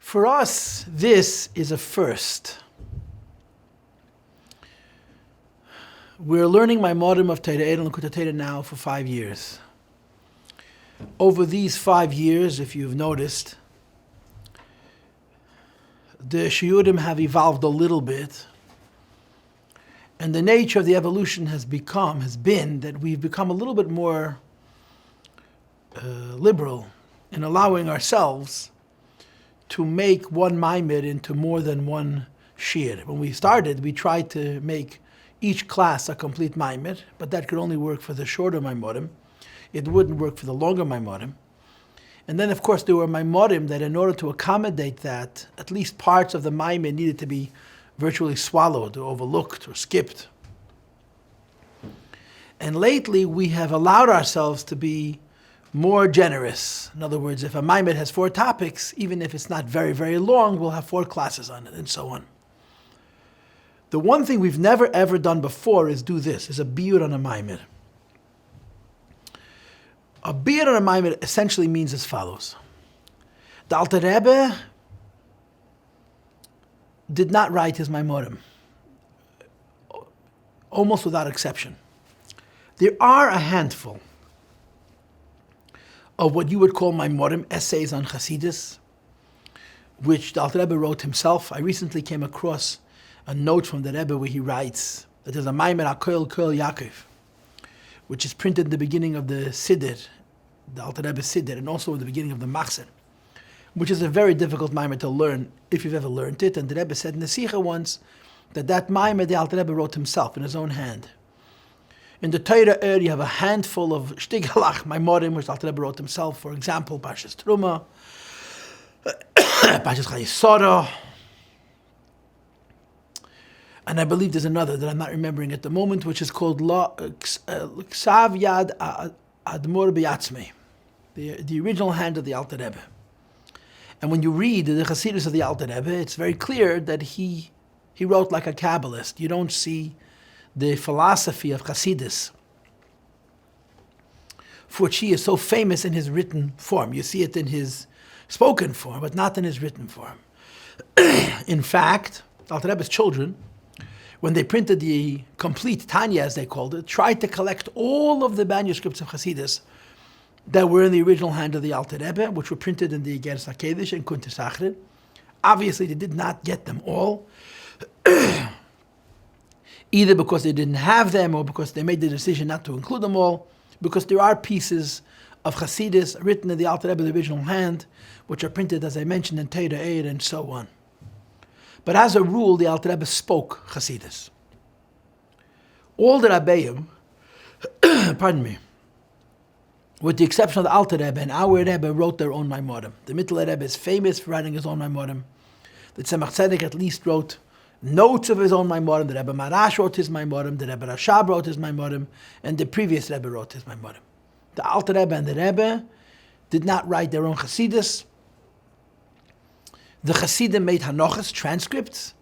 For us, this is a first. We're learning Maamar of Torah Or and Likutei Torah now for 5 years. Over these 5 years, if you've noticed, the shiurim have evolved a little bit, and the nature of the evolution has been that we've become a little bit more liberal in allowing ourselves to make one maamar into more than one shir. When we started, we tried to make each class a complete maamar, but that could only work for the shorter maamarim. It wouldn't work for the longer maamarim. And then, of course, there were maamarim that in order to accommodate that, at least parts of the maamar needed to be virtually swallowed or overlooked or skipped. And lately, we have allowed ourselves to be more generous. In other words, if a maamar has 4 topics, even if it's not very, very long, we'll have 4 classes on it, and so on. The one thing we've never ever done before is do this, is a biyur on a maamar. A biyur on a maamar essentially means as follows. The Alter Rebbe did not write his maamarim, almost without exception. There are a handful of what you would call maamarim, essays on Chassidus, which the Alter Rebbe wrote himself. I recently came across a note from the Rebbe where he writes that there's a maamar HaKol Kol Yaakov, which is printed in the beginning of the Siddur, the Alter Rebbe Siddur, and also at the beginning of the Machzor, which is a very difficult maamar to learn if you've ever learned it. And the Rebbe said in the Sikha once that maamar the Alter Rebbe wrote himself in his own hand. In the Torah Or, you have a handful of shtigalach maamarim, which the Alter Rebbe wrote himself. For example, Parshas Truma, Parshas Chayesora, and I believe there's another that I'm not remembering at the moment, which is called Ksav Yad Admor B'Yatzmei, the original hand of the Alter Rebbe. And when you read the Chassidus of the Alter Rebbe, it's very clear that he wrote like a Kabbalist. You don't see the philosophy of Chassidus, for which he is so famous in his written form. You see it in his spoken form, but not in his written form. In fact, Alter Rebbe's children, when they printed the complete Tanya, as they called it, tried to collect all of the manuscripts of Chassidus that were in the original hand of the Alter Rebbe, which were printed in the Igeres HaKodesh and Kuntres Achrin. Obviously, they did not get them all, either because they didn't have them or because they made the decision not to include them all, because there are pieces of Chassidus written in the Alter Rebbe, the original hand, which are printed, as I mentioned, in Torah Or and so on. But as a rule, the Alter Rebbe spoke Chassidus. All the Rabbeim, with the exception of the Alter Rebbe and our Rebbe, wrote their own maamarim. The Mittler Rebbe is famous for writing his own maamarim. The Tzemach Tzedek at least wrote notes of his own maamarim. The Rebbe Marash wrote his maamarim. The Rebbe Rashab wrote his maamarim. And the previous Rebbe wrote his maamarim. The Alter Rebbe and the Rebbe did not write their own Chassidus. The Chassidim made Hanochas, transcripts.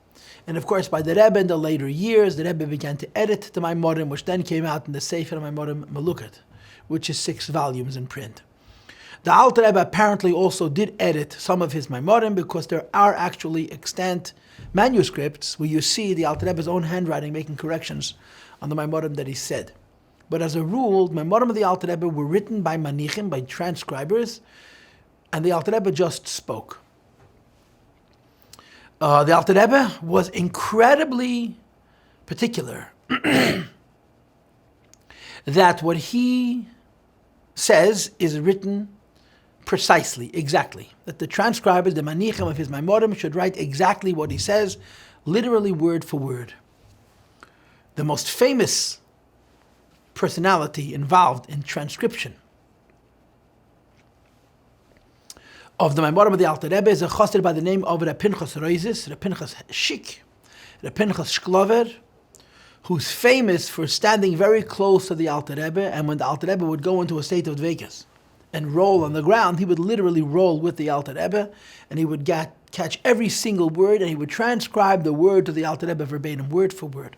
And of course, by the Rebbe in the later years, the Rebbe began to edit the maamarim, which then came out in the Sefer Maamarim Melukat, which is 6 volumes in print. The Alter Rebbe apparently also did edit some of his maamarim, because there are actually extant manuscripts where you see the Alter Rebbe's own handwriting making corrections on the maamarim that he said. But as a rule, maamarim of the Alter Rebbe were written by manichim, by transcribers, and the Alter Rebbe just spoke. The Alter Rebbe was incredibly particular that what he says is written precisely, exactly. That the transcribers, the manichim of his maamarim, should write exactly what he says, literally word for word. The most famous personality involved in transcription of the maamarim of the Alter Rebbe is a chassid by the name of Reb Pinchas Reizes, Reb Pinchas Shik, Reb Pinchas Shklover, who's famous for standing very close to the Alter Rebbe, and when the Alter Rebbe would go into a state of dveikus and roll on the ground, he would literally roll with the Alter Rebbe, and he would catch every single word, and he would transcribe the word to the Alter Rebbe verbatim, word for word,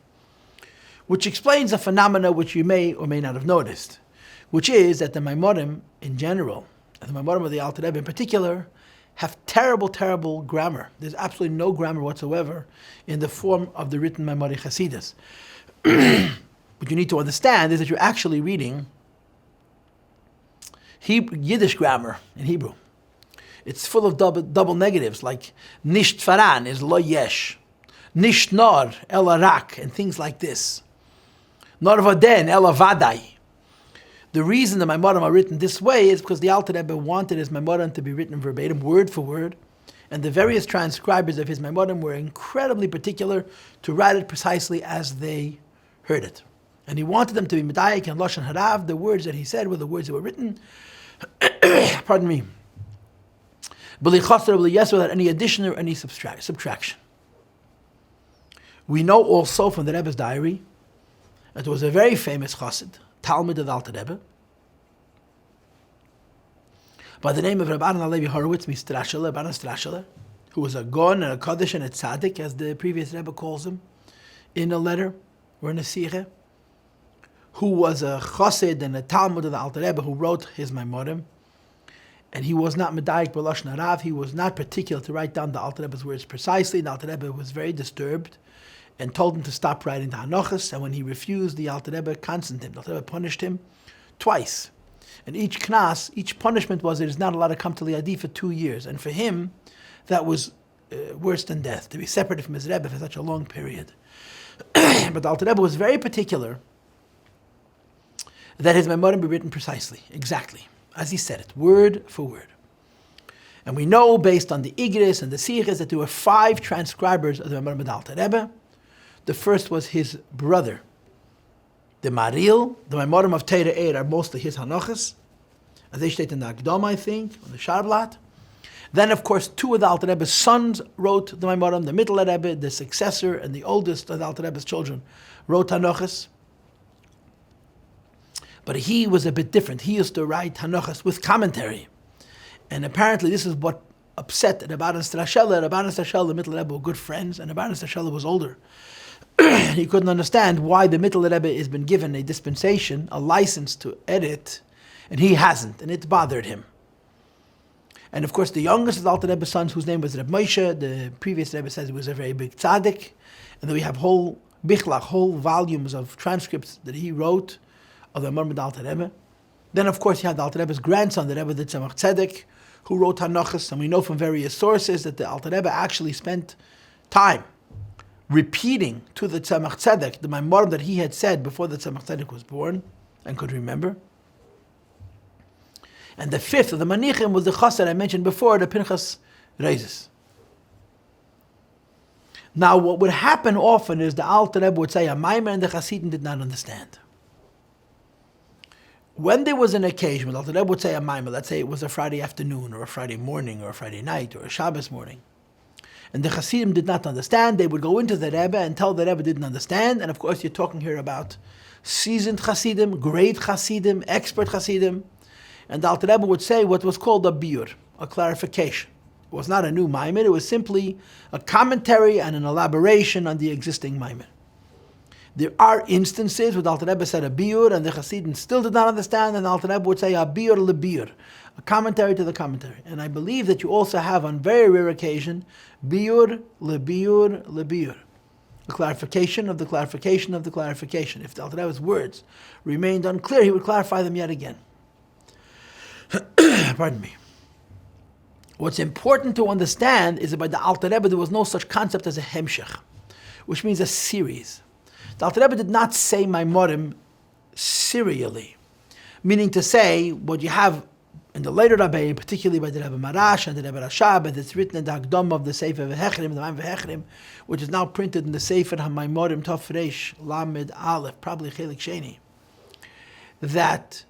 which explains a phenomena which you may or may not have noticed, which is that the maamarim in general, and the maamarim of the Alter Rebbe in particular, have terrible, terrible grammar. There's absolutely no grammar whatsoever in the form of the written Maamar Chassidus. What you need to understand is that you're actually reading Yiddish grammar in Hebrew. It's full of double negatives, like nisht faran is lo yesh, nisht nor el arak, and things like this. Nor vaden el avadai. The reason the Maimarim are written this way is because the Alter Rebbe wanted his Maimarim to be written verbatim, word for word, and the various transcribers of his Maimarim were incredibly particular to write it precisely as they heard it. And he wanted them to be medayik and lashon harav. The words that he said were the words that were written. Pardon me. Without any addition or any subtraction. We know also from the Rebbe's diary that there was a very famous chassid, Talmud of the Alter Rebbe, by the name of Rabbi Levi Horowitz, Strashele, who was a gon and a kaddish and a tzaddik, as the previous Rebbe calls him, in a letter or in a sikha, who was a chassid and a Talmud of the Alter Rebbe, who wrote his Maimarim. And he was not medayik b'lashon harav. He was not particular to write down the Alter Rebbe's words precisely. The Alter Rebbe was very disturbed and told him to stop writing the Hanochas. And when he refused, the Alter Rebbe consented him. The Alter Rebbe punished him twice. And each knas, each punishment was that he's not allowed to come to Liadi for 2 years. And for him, that was worse than death, to be separated from his Rebbe for such a long period. But the Alter Rebbe was very particular that his Maimarim be written precisely, exactly, as he said it, word for word. And we know, based on the Igris and the Sichas, that there were 5 transcribers of the Maimarim of the Alter Rebbe. The first was his brother, the Maril. The Maimarim of Torah Or are mostly his Hanochas, as they state in the Akdom, I think, on the Sharblat. Then, of course, 2 of the Alter Rebbe's sons wrote the Maimarim. The middle Rebbe, the successor, and the oldest of the Alter Rebbe's children wrote Hanochas. But he was a bit different. He used to write Hanochas with commentary. And apparently this is what upset Rabbi Strashele. Rabbi Strashele, the middle Rebbe, were good friends, and Rabbi Strashele was older. He couldn't understand why the middle Rebbe has been given a dispensation, a license to edit, and he hasn't, and it bothered him. And of course, the youngest of the Alter Rebbe's sons, whose name was Reb Moshe, the previous Rebbe says he was a very big tzaddik, and then we have whole volumes of transcripts that he wrote of the Maamar Alter Rebbe. Then, of course, you had the Alter Rebbe's grandson, the Rebbe the Tzemach Tzedek, who wrote Hanochas, and we know from various sources that the Alter Rebbe actually spent time repeating to the Tzemach Tzedek the Maimarim that he had said before the Tzemach Tzedek was born and could remember. And the 5th of the Manichim was the chassid I mentioned before, the Pinchas Reizes. Now, what would happen often is the Alter Rebbe would say a Maimer and the Chassidim did not understand. When there was an occasion when the Alter Rebbe would say a Maimer, let's say it was a Friday afternoon or a Friday morning or a Friday night or a Shabbos morning, and the Chassidim did not understand, they would go into the Rebbe and tell the Rebbe didn't understand. And of course, you're talking here about seasoned Chassidim, great Chassidim, expert Chassidim. And the Alter Rebbe would say what was called a Beuir, a clarification. It was not a new Maimer, it was simply a commentary and an elaboration on the existing Maimer. There are instances where the Alter Rebbe said a Beuir and the Chassidim still did not understand, and the Alter Rebbe would say a Beuir le Beuir, a commentary to the commentary. And I believe that you also have on very rare occasion Beuir le Beuir le Beuir, a clarification of the clarification of the clarification. If the Alter Rebbe's words remained unclear, he would clarify them yet again. Pardon me. What's important to understand is that by the Alter Rebbe there was no such concept as a hemshech, which means a series. The Alter Rebbe did not say Maimarim serially, meaning to say what you have in the later Rabbi, particularly by the Rebbe Marash and the Rebbe Rashab, and it's written in the Akdom of the Sefer Vehechrim, the Maamar Vehechrim, which is now printed in the Sefer HaMaimarim Tov Reish Lamed Aleph, probably Chelik Sheni, that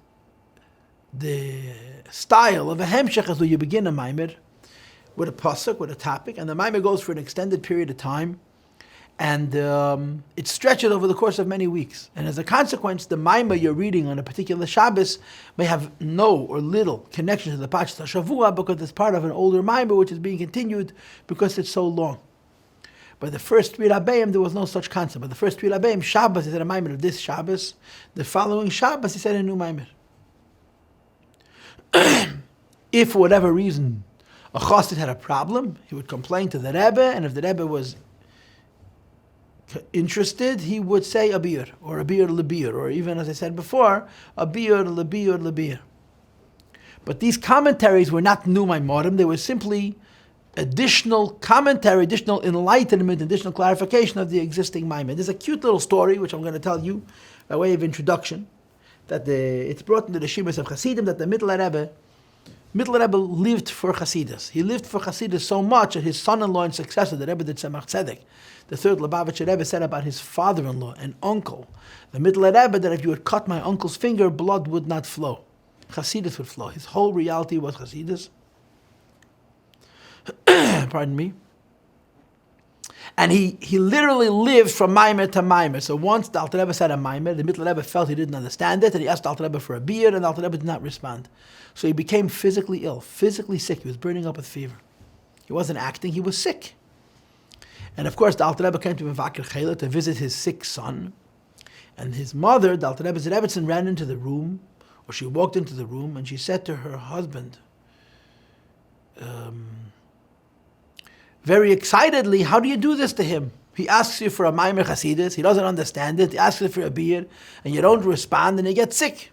the style of a hemshech is where you begin a Maimer with a pasuk, with a topic, and the Maimer goes for an extended period of time, and it stretches over the course of many weeks. And as a consequence, the Maimer you're reading on a particular Shabbos may have no or little connection to the Parshas HaShavua because it's part of an older Maimer which is being continued because it's so long. By the first 3 Rabbeim, there was no such concept. By the first 3 Rabbeim, Shabbos, he said a Maimer of this Shabbos. The following Shabbos, he said a new Maimer. If for whatever reason a Chassid had a problem, he would complain to the Rebbe, and if the Rebbe was interested, he would say a Beuir, or a Beuir lebir, or even, as I said before, a Beuir lebir. But these commentaries were not new Maimorim, they were simply additional commentary, additional enlightenment, additional clarification of the existing Maimon. There's a cute little story, which I'm going to tell you by way of introduction, that it's brought into the Shimas of Chassidim that the Megilas Rebbe lived for Chassidus. He lived for Chassidus so much that his son-in-law and successor, the Rebbe did Tzemach Tzedek, the third Lubavitcher Rebbe, said about his father-in-law and uncle, the Megilas Rebbe, that if you would cut my uncle's finger, blood would not flow. Chassidus would flow. His whole reality was Chassidus. Pardon me. And he literally lived from Maimer to Maimer. So once the Alter Rebbe said a Maimer, the Megilas Rebbe felt he didn't understand it, and he asked the Alter Rebbe for a beer, and the Alter Rebbe did not respond. So he became physically ill, physically sick. He was burning up with fever. He wasn't acting, he was sick. And of course, the Alter Rebbe came to Mevakir Chayla to visit his sick son. And his mother, the Alter Rebbe's Rebbetzin, ran into the room, or she walked into the room, and she said to her husband, very excitedly, how do you do this to him? He asks you for a Maimer Chassidus, he doesn't understand it, he asks you for a beer, and you don't respond, and he gets sick.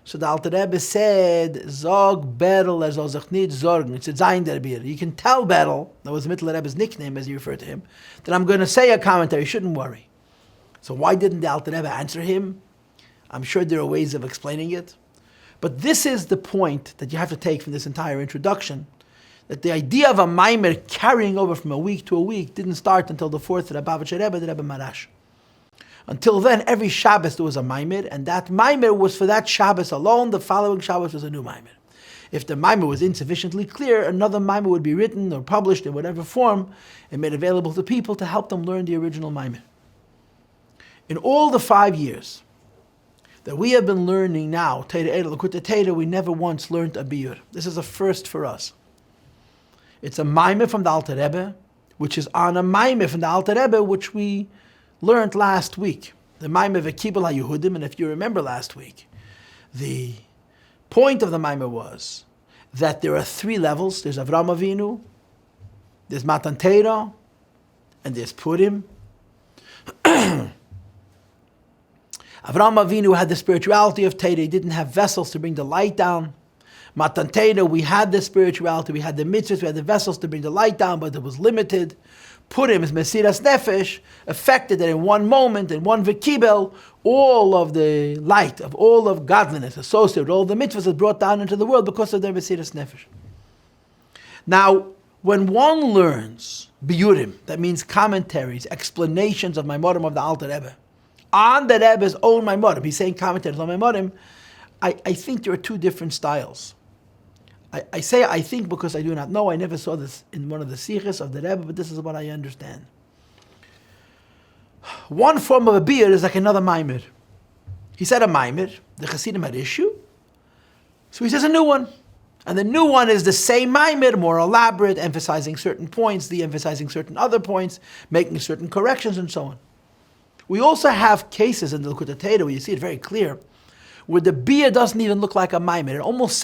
So the Alter Rebbe said, Zog Berel er soll sich nicht sorgen. It's a Zayin der Beer. You can tell Berel, that was Megilas Rebbe's nickname as you refer to him, that I'm going to say a commentary, you shouldn't worry. So why didn't the Alter Rebbe answer him? I'm sure there are ways of explaining it. But this is the point that you have to take from this entire introduction, that the idea of a Maimer carrying over from a week to a week didn't start until the fourth Lubavitcher Rebbe, the Rebbe Marash. Until then, every Shabbos there was a Maimer, and that Maimer was for that Shabbos alone. The following Shabbos was a new Maimer. If the Maimer was insufficiently clear, another Maimer would be written or published in whatever form and made available to people to help them learn the original Maimer. In all the 5 years that we have been learning now, Torah Or, L'Kutei Torah, we never once learned a Beuir. This is a first for us. It's a Maimer from the Alter Rebbe, which is on a Maimer from the Alter Rebbe, which we learned last week. The Beuir Vekebel Hayehudim, and if you remember last week, the point of the Maimer was that there are 3 levels. There's Avraham Avinu, there's Matan Torah, and there's Purim. Avraham Avinu had the spirituality of Torah. He didn't have vessels to bring the light down. Matan Torah, we had the spirituality, we had the mitzvahs, we had the vessels to bring the light down, but it was limited. Purim is Mesiras Nefesh, affected that in one moment, in one Vekebel, all of the light, of all of godliness associated with all the mitzvahs is brought down into the world because of their Mesiras Nefesh. Now, when one learns Beurim, that means commentaries, explanations of Maimorim of the Alter Rebbe, on the Rebbe's own Maimorim, he's saying commentaries on Maimorim, I think there are 2 different styles. I say I think because I do not know. I never saw this in one of the sichos of the Rebbe, but this is what I understand. One form of a beer is like another Maimer. He said a Maimer, the Chassidim had issue, so he says a new one. And the new one is the same Maimer, more elaborate, emphasizing certain points, de-emphasizing certain other points, making certain corrections, and so on. We also have cases in the L'Kutei Torah where you see it very clear, where the beer doesn't even look like a Maimer. It almost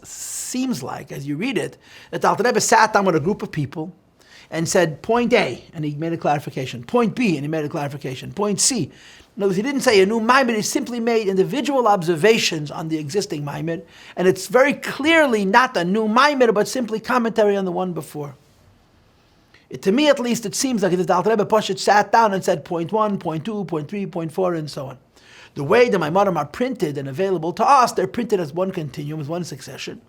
seems like, as you read it, that the Alter Rebbe sat down with a group of people and said, point A, and he made a clarification. Point B, and he made a clarification. Point C. In other words, he didn't say a new Maimer, he simply made individual observations on the existing Maimer, and it's very clearly not a new Maimer, but simply commentary on the one before. To me, at least, it seems like if the Alter Rebbe Pashut sat down and said point 1, point 2, point 3, point 4, and so on. The way the Maimorim are printed and available to us, they're printed as one continuum, as one succession.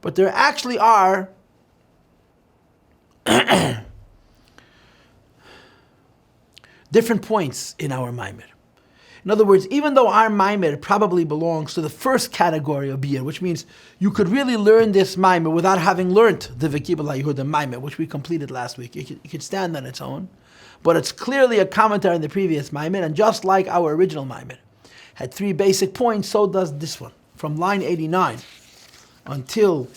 But there actually are different points in our Maimer. In other words, even though our Maimer probably belongs to the first category of Beuir, which means you could really learn this Maimer without having learned the Vekebel Hayehudim Maimer, which we completed last week. It could stand on its own. But it's clearly a commentary on the previous Maimer, and just like our original Maimer had 3 basic points, so does this one. From line 89 until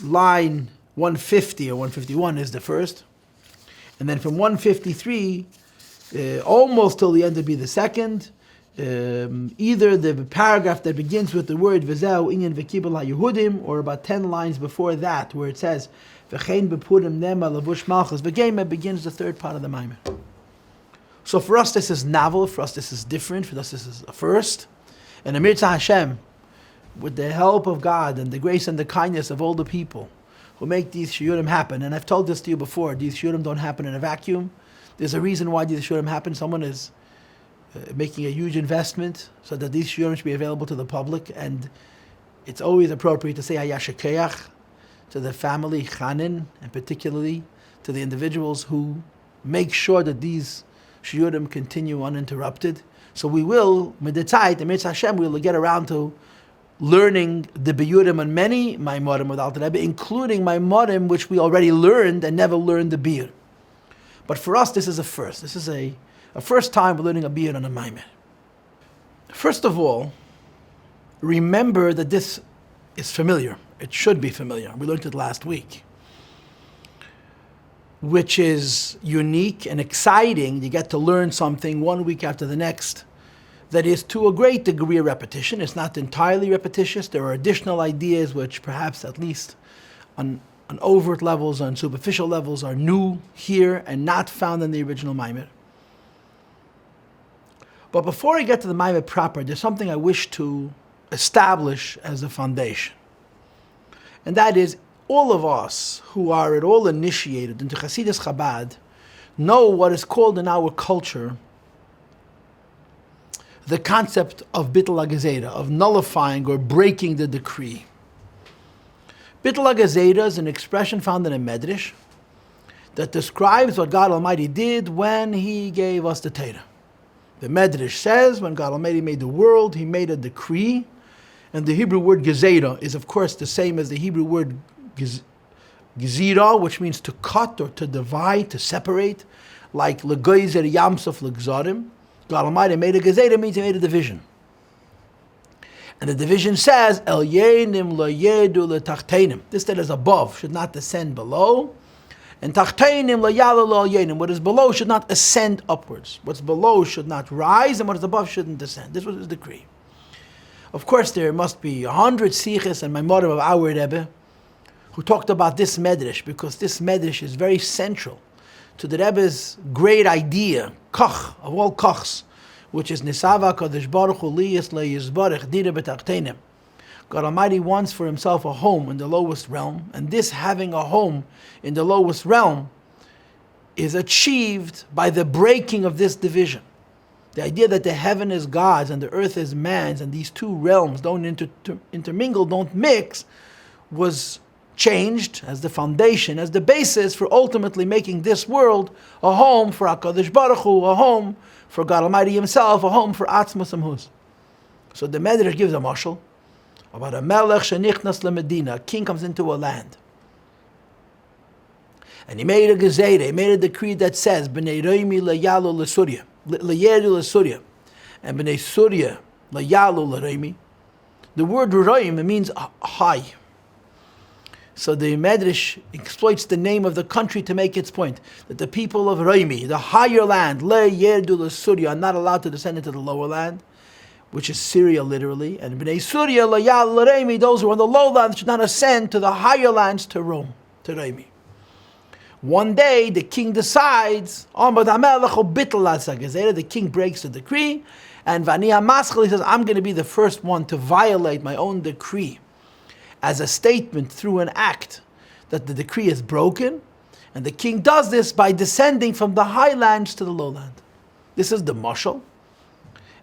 line 150 or 151 is the first. And then from 153, almost till the end would be the second. either the paragraph that begins with the word V'zeu Inyan Vekebel Hayehudim, or about 10 lines before that, where it says V'chein bepurim nema lavush malchus v'gema, begins the third part of the Maamar. So for us this is novel, for us this is different, for us this is a first. And Amir Tzah Hashem, with the help of God and the grace and the kindness of all the people who make these shiurim happen, and I've told this to you before, these shiurim don't happen in a vacuum. There's a reason why these shiurim happen. Someone is making a huge investment so that these shiurim should be available to the public, and it's always appropriate to say hayashakeach to the family Chanin, and particularly to the individuals who make sure that these shiurim continue uninterrupted. So we will, Meditzait, the Mitzvah Hashem, we will get around to learning the Beurim on many Maimarim without the Rebbe, including Maimarim which we already learned and never learned the Beuir. But for us, this is a first. This is a first time we're learning a Beuir on a Maamar. First of all, remember that this is familiar. It should be familiar. We learned it last week, which is unique and exciting. You get to learn something one week after the next that is to a great degree of repetition. It's not entirely repetitious. There are additional ideas which perhaps, at least on overt levels, on superficial levels, are new here and not found in the original Maamar. But before I get to the Maamar proper, there's something I wish to establish as a foundation. And that is, all of us who are at all initiated into Chassidus Chabad know what is called in our culture the concept of Bittul HaGezerah, of nullifying or breaking the decree. Bittul HaGezerah is an expression found in a Medrash that describes what God Almighty did when He gave us the Torah. The Medrash says when God Almighty made the world, He made a decree, and the Hebrew word Gezerah is of course the same as the Hebrew word Gezira, which means to cut or to divide, to separate, like L'goizer Yamsuf L'gzarim. God Almighty made a Gezerah, means He made a division. And the division says, El Yenim Lo Yedu Le Tachtenim. This that is above should not descend below. And Tachtenim Lo Yalu Lo Yenim. What is below should not ascend upwards. What's below should not rise, and what is above shouldn't descend. This was His decree. Of course, there must be 100 siches and Maimarim of our Rebbe who talked about this Medrash, because this Medrash is very central to the Rebbe's great idea, Koch, of all Kochs, which is Nisava Kadosh Baruch Hu Liyas Leyizbarech Dira B'Tachtenim. God Almighty wants for Himself a home in the lowest realm, and this having a home in the lowest realm is achieved by the breaking of this division. The idea that the heaven is God's and the earth is man's, and these two realms don't intermingle, don't mix, was changed as the foundation, as the basis for ultimately making this world a home for HaKadosh Baruch Hu, a home for God Almighty Himself, a home for Atzmos Amhus. So the Medrash gives a mashal about a melech shenichnas lemedina. A king comes into a land, and he made a gezerah, he made a decree that says b'nei roimi leyalu lesurya, leyeru lesurya, and b'nei surya leyalu leroimi. The word roim means high. So the Medrash exploits the name of the country to make its point, that the people of Roimi, the higher land, Le Yerdu Le Surya, are not allowed to descend into the lower land, which is Syria literally, and Bnei Surya Le Yal Le Roimi, those who are on the lowlands should not ascend to the higher lands to Rome, to Roimi. One day the king decides, the king breaks the decree, and Vani HaMaschal, he says, I'm going to be the first one to violate my own decree, as a statement through an act that the decree is broken, and the king does this by descending from the highlands to the lowland. This is the mashal.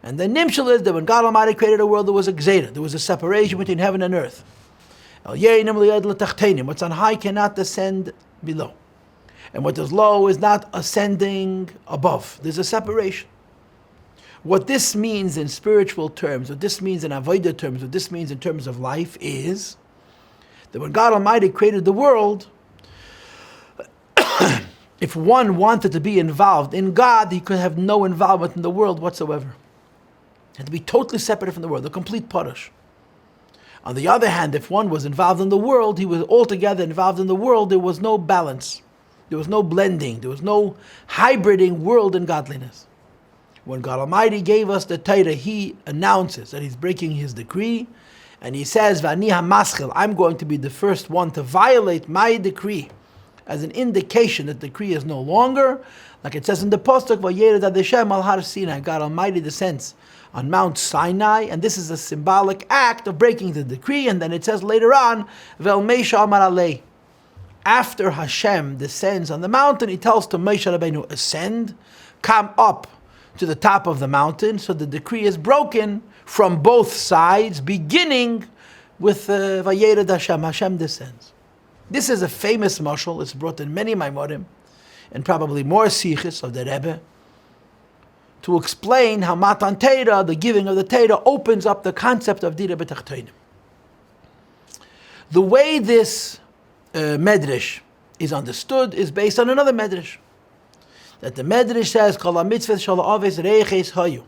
And the nimshal is that when God Almighty created a world, there was a gzera, there was a separation between heaven and earth. What's on high cannot descend below, and what is low is not ascending above. There's a separation. What this means in spiritual terms, what this means in avodah terms, what this means in terms of life is that when God Almighty created the world, if one wanted to be involved in God, he could have no involvement in the world whatsoever. He had to be totally separate from the world, a complete parush. On the other hand, if one was involved in the world, he was altogether involved in the world, there was no balance. There was no blending. There was no hybriding world and godliness. When God Almighty gave us the Torah, He announces that He's breaking His decree, and He says, "V'ani hamaschil," I'm going to be the first one to violate my decree, as an indication that the decree is no longer, like it says in the Pasuk, "Vayered ad Hashem al har Sinai." God Almighty descends on Mount Sinai, and this is a symbolic act of breaking the decree. And then it says later on, "Vel Meisha amar alei." After Hashem descends on the mountain, He tells to Moshe Rabbeinu, "Ascend, come up to the top of the mountain." So the decree is broken from both sides, beginning with Vayered Hashem. Hashem descends. This is a famous mashal. It's brought in many Maimorim, and probably more sichos of the Rebbe, to explain how Matan Torah, the giving of the Torah, opens up the concept of Dira B'Tachtonim. The way this medrash is understood is based on another medrash. That the medrash says, "Kol ha-mitzvahs shel ha'aves reiches hayu."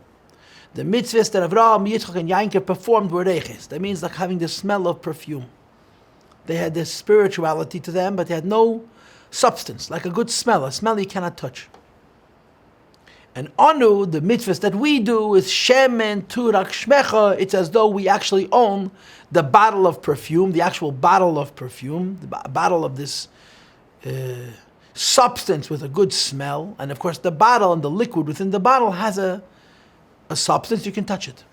The mitzvahs that Avraham, Yitzchak, and Yaakov performed were reiches. That means like having the smell of perfume. They had this spirituality to them, but they had no substance, like a good smell, a smell you cannot touch. And anu, the mitzvahs that we do, is shemen turak shmecha. It's as though we actually own the bottle of perfume, the actual bottle of perfume, the bottle of this substance with a good smell. And of course, the bottle and the liquid within the bottle has a substance, you can touch it.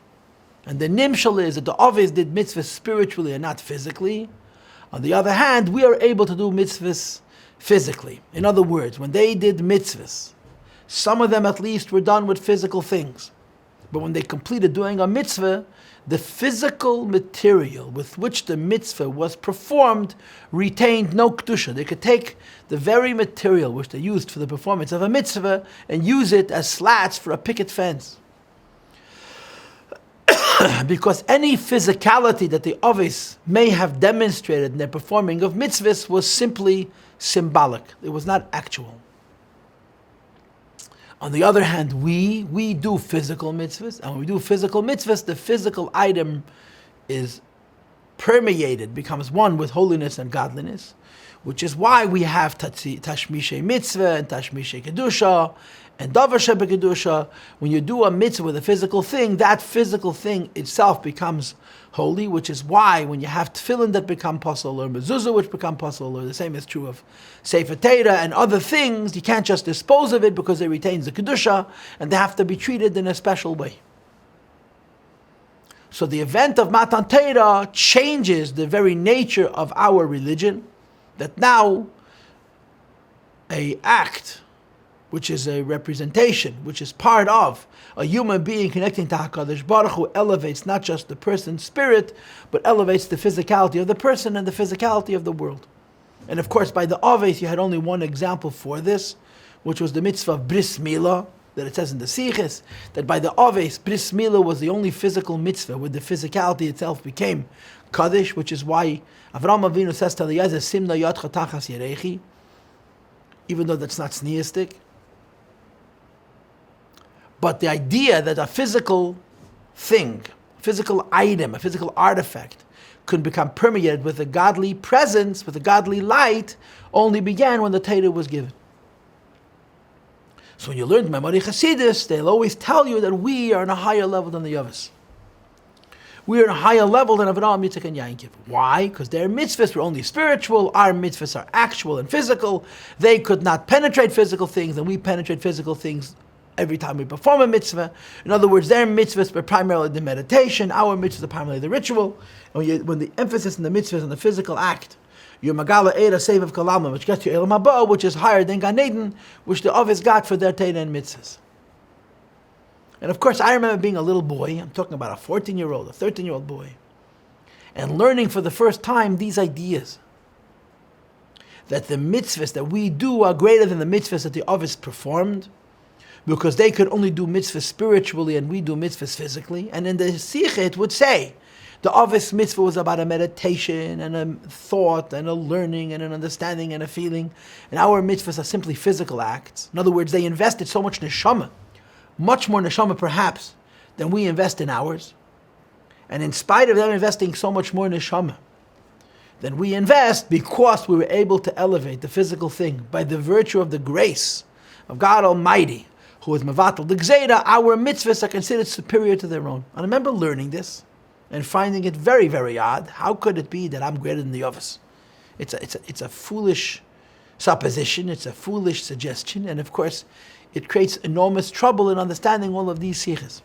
And the nimshal is that the Ovis did mitzvahs spiritually and not physically. On the other hand, we are able to do mitzvahs physically. In other words, when they did mitzvahs, some of them at least were done with physical things. But when they completed doing a mitzvah, the physical material with which the mitzvah was performed retained no kedusha. They could take the very material which they used for the performance of a mitzvah and use it as slats for a picket fence. Because any physicality that the Ovis may have demonstrated in their performing of mitzvahs was simply symbolic. It was not actual. On the other hand, we do physical mitzvahs, and when we do physical mitzvahs, the physical item is permeated, becomes one with holiness and godliness, which is why we have tashmishe mitzvah and tashmishe kedusha and davar shebe kedusha. When you do a mitzvah with a physical thing, that physical thing itself becomes holy, which is why when you have tefillin that become pasul, or mezuzah which become pasul, or the same is true of sefer Torah and other things, you can't just dispose of it because it retains the kedusha, and they have to be treated in a special way. So the event of Matan Torah changes the very nature of our religion, that now a act which is a representation, which is part of a human being connecting to HaKadosh Baruch Hu, elevates not just the person's spirit, but elevates the physicality of the person and the physicality of the world. And of course, by the Oves, you had only one example for this, which was the mitzvah of Bris Milah, that it says in the Sichos, that by the Oves, Bris Milah was the only physical mitzvah where the physicality itself became Kaddish, which is why Avraham Avinu says to Eliezer, Simna yadcha tachas yerechi, even though that's not sneistic. But the idea that a physical thing, a physical item, a physical artifact could become permeated with a godly presence, with a godly light, only began when the Torah was given. So when you learn Maamar Chassidus, they'll always tell you that we are on a higher level than the Yavis. We are on a higher level than Avraham, Yitzchak, and Yaakov. Why? Because their mitzvahs were only spiritual, our mitzvahs are actual and physical. They could not penetrate physical things, and we penetrate physical things every time we perform a mitzvah. In other words, their mitzvahs were primarily the meditation, our mitzvahs are primarily the ritual. And when the emphasis in the mitzvahs on the physical act, your Megala Eira Sevav Kalama, which gets you Elam Haba, which is higher than Gan Eden, which the Ovis got for their Torah and mitzvahs. And of course, I remember being a little boy, I'm talking about a 14-year-old, a 13-year-old boy, and learning for the first time these ideas. That the mitzvahs that we do are greater than the mitzvahs that the Ovis performed, because they could only do mitzvahs spiritually and we do mitzvahs physically. And in the Sikha it would say, the Ovis mitzvah was about a meditation and a thought and a learning and an understanding and a feeling. And our mitzvahs are simply physical acts. In other words, they invested so much neshama, much more neshama perhaps than we invest in ours. And in spite of them investing so much more neshama than we invest, because we were able to elevate the physical thing by the virtue of the grace of God Almighty, who is Mavatal the Gzeira, our mitzvahs are considered superior to their own. I remember learning this and finding it very, very odd. How could it be that I'm greater than the others? It's a foolish supposition, it's a foolish suggestion, and of course, it creates enormous trouble in understanding all of these sikhs.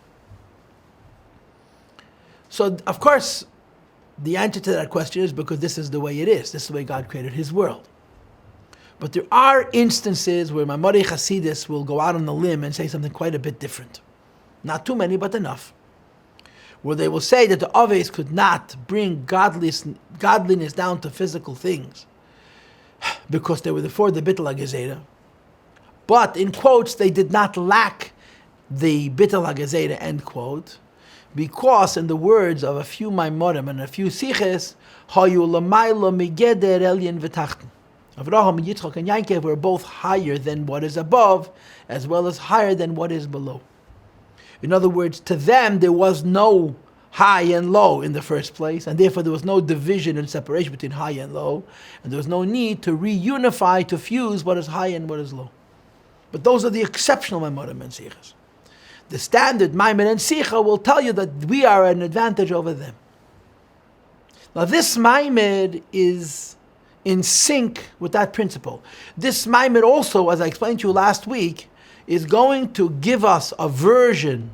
So, of course, the answer to that question is because this is the way it is. This is the way God created His world. But there are instances where Maamar Chassidus will go out on a limb and say something quite a bit different. Not too many, but enough. Where they will say that the Aves could not bring godliness down to physical things because they were before the Bittul HaGezerah. But, in quotes, they did not lack the Bittul HaGezerah, end quote, because, in the words of a few Maimorim and a few Siches, Hayu Lamaylo Migeder Elyon V'Tachten. Avraham, Yitzchak, and Yaakov were both higher than what is above, as well as higher than what is below. In other words, to them there was no high and low in the first place, and therefore there was no division and separation between high and low, and there was no need to reunify, to fuse what is high and what is low. But those are the exceptional Maimorim and Sichas. The standard Maimon and Sicha will tell you that we are an advantage over them. Now this Maimon is in sync with that principle. This Maimon also, as I explained to you last week, is going to give us a version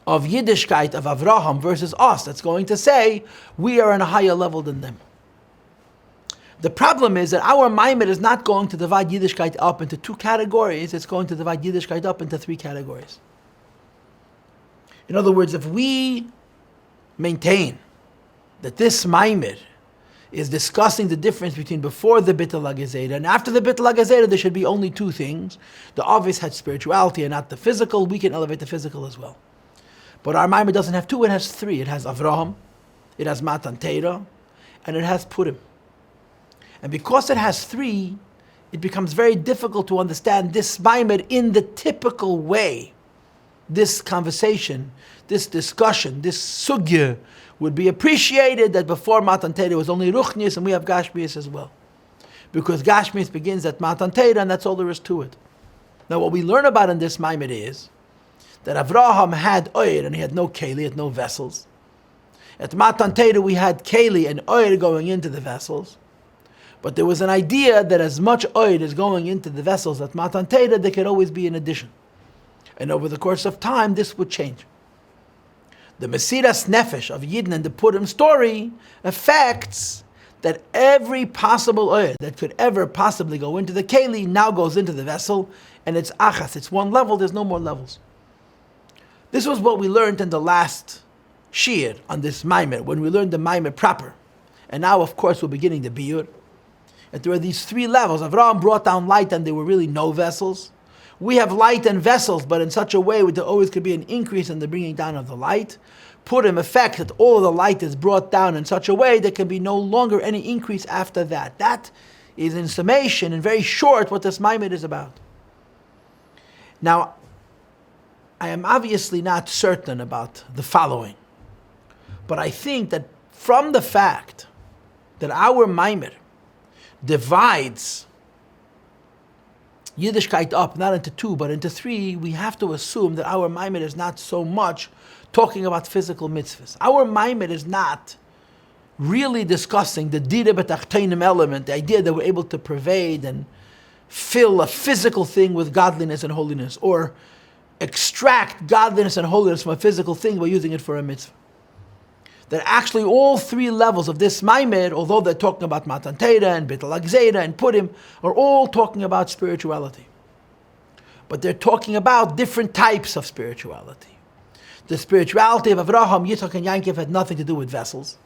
of Yiddishkeit of Avraham versus us. That's going to say we are on a higher level than them. The problem is that our Maimon is not going to divide Yiddishkeit up into two categories. It's going to divide Yiddishkeit up into three categories. In other words, if we maintain that this Maimon is discussing the difference between before the Bittul HaGezerah and after the Bittul HaGezerah, there should be only two things. The obvious had spirituality and not the physical. We can elevate the physical as well. But our Maimon doesn't have two, it has three. It has Avraham, it has Matan Torah, and it has Purim. And because it has three, it becomes very difficult to understand this Maimon in the typical way. This conversation, this discussion, this sugya would be appreciated that before Matan Torah was only Ruchnius and we have Gashmius as well. Because Gashmius begins at Matan Torah and that's all there is to it. Now what we learn about in this Maimon is that Avraham had oir and he had no keli, had no vessels. At Matan Torah we had keli and oir going into the vessels. But there was an idea that as much oir is going into the vessels at Matan Torah, there could always be an addition. And over the course of time, this would change. The Mesiras Nefesh of Yidden and the Purim story affects that every possible oil that could ever possibly go into the keli now goes into the vessel, and it's achas, it's one level, there's no more levels. This was what we learned in the last shir on this Maimon, when we learned the Maimon proper. And now, of course, we're beginning the Beuir. And there are these three levels. Avraham brought down light and there were really no vessels. We have light and vessels, but in such a way that there always could be an increase in the bringing down of the light. Purim effect that all of the light is brought down in such a way there can be no longer any increase after that. That is, in summation, and very short, what this Maimon is about. Now, I am obviously not certain about the following, but I think that from the fact that our Maimon divides Yiddishkeit up, not into two, but into three, we have to assume that our Maimon is not so much talking about physical mitzvahs. Our Maimon is not really discussing the Dira B'Tachtenim element, the idea that we're able to pervade and fill a physical thing with godliness and holiness, or extract godliness and holiness from a physical thing by using it for a mitzvah. That actually all three levels of this Maimon, although they're talking about Matan Torah and Bittul HaGezerah and Purim, are all talking about spirituality. But they're talking about different types of spirituality. The spirituality of Avraham, Yitzchak, and Yaakov had nothing to do with vessels.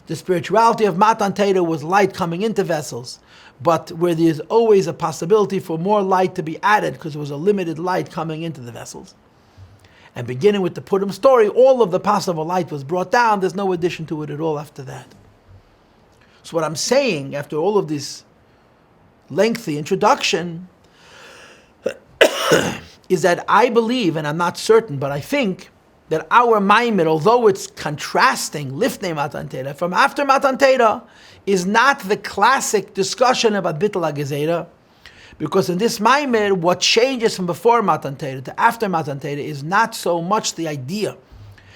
The spirituality of Matan Torah was light coming into vessels, but where there's always a possibility for more light to be added because there was a limited light coming into the vessels. And beginning with the Purim story, all of the possible light was brought down. There's no addition to it at all after that. So what I'm saying, after all of this lengthy introduction, is that I believe, and I'm not certain, but I think that our Maimon, although it's contrasting Lifnei Matan Torah from after Matan Torah, is not the classic discussion about Bittul HaGezerah, Because in this Maimer, what changes from before Matan Torah to after Matan Torah is not so much the idea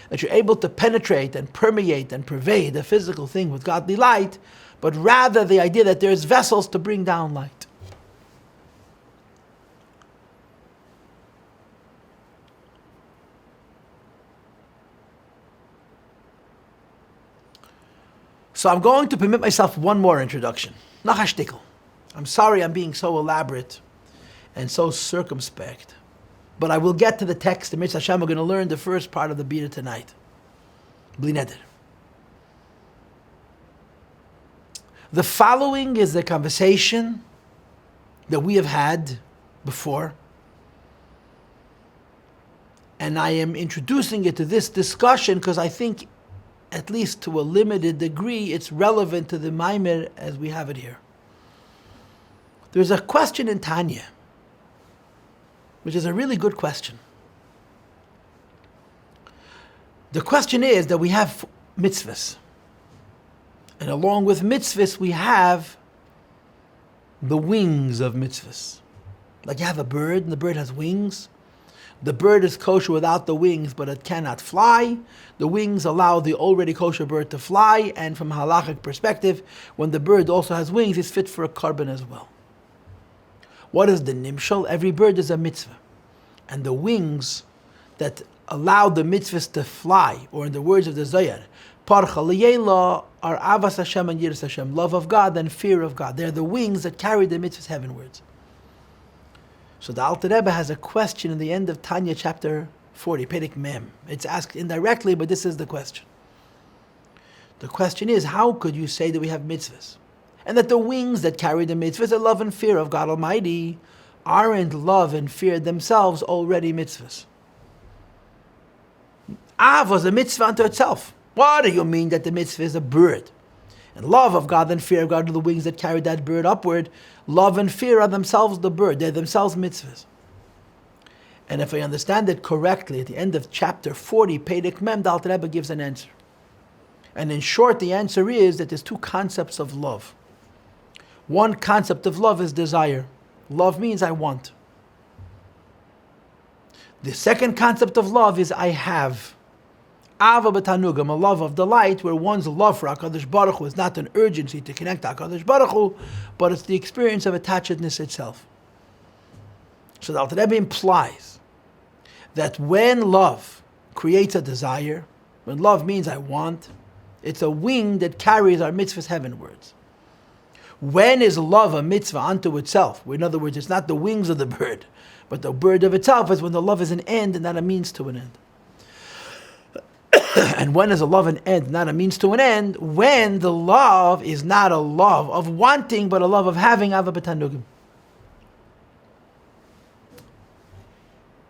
that you're able to penetrate and permeate and pervade a physical thing with godly light, but rather the idea that there's vessels to bring down light. So I'm going to permit myself one more introduction. Nach a shtickle. I'm sorry I'm being so elaborate and so circumspect. But I will get to the text. The Mitzvah Hashem, we're going to learn the first part of the Bira tonight. Bli neder. The following is the conversation that we have had before. And I am introducing it to this discussion because I think, at least to a limited degree, it's relevant to the Maimer as we have it here. There's a question in Tanya, which is a really good question. The question is that we have mitzvahs. And along with mitzvahs, we have the wings of mitzvahs. Like you have a bird, and the bird has wings. The bird is kosher without the wings, but it cannot fly. The wings allow the already kosher bird to fly, and from a halachic perspective, when the bird also has wings, it's fit for a carbon as well. What is the nimshal? Every bird is a mitzvah. And the wings that allow the mitzvahs to fly, or in the words of the Zohar, parcha liyela, are avas Hashem and yiras Hashem, love of God and fear of God. They're the wings that carry the mitzvahs heavenwards. So the Alter Rebbe has a question in the end of Tanya chapter 40, Perek Mem. It's asked indirectly, but this is the question. The question is, how could you say that we have mitzvahs? And that the wings that carry the mitzvahs are love and fear of God Almighty. Aren't love and fear themselves already mitzvahs? Av was a mitzvah unto itself. What do you mean that the mitzvah is a bird? And love of God and fear of God are the wings that carry that bird upward. Love and fear are themselves the bird. They're themselves mitzvahs. And if I understand it correctly, at the end of chapter 40, Perek Mem, the Alter Rebbe gives an answer. And in short, the answer is that there's two concepts of love. One concept of love is desire. Love means I want. The second concept of love is I have. Ava b'tanugam, a love of delight, where one's love for HaKadosh Baruch Hu is not an urgency to connect to HaKadosh Baruch Hu, but it's the experience of attachedness itself. So the Alter Rebbe implies that when love creates a desire, when love means I want, it's a wing that carries our mitzvahs heavenwards. When is love a mitzvah unto itself? In other words, it's not the wings of the bird, but the bird of itself is when the love is an end and not a means to an end. And when is a love an end, not a means to an end? When the love is not a love of wanting, but a love of having, ava b'tanugim.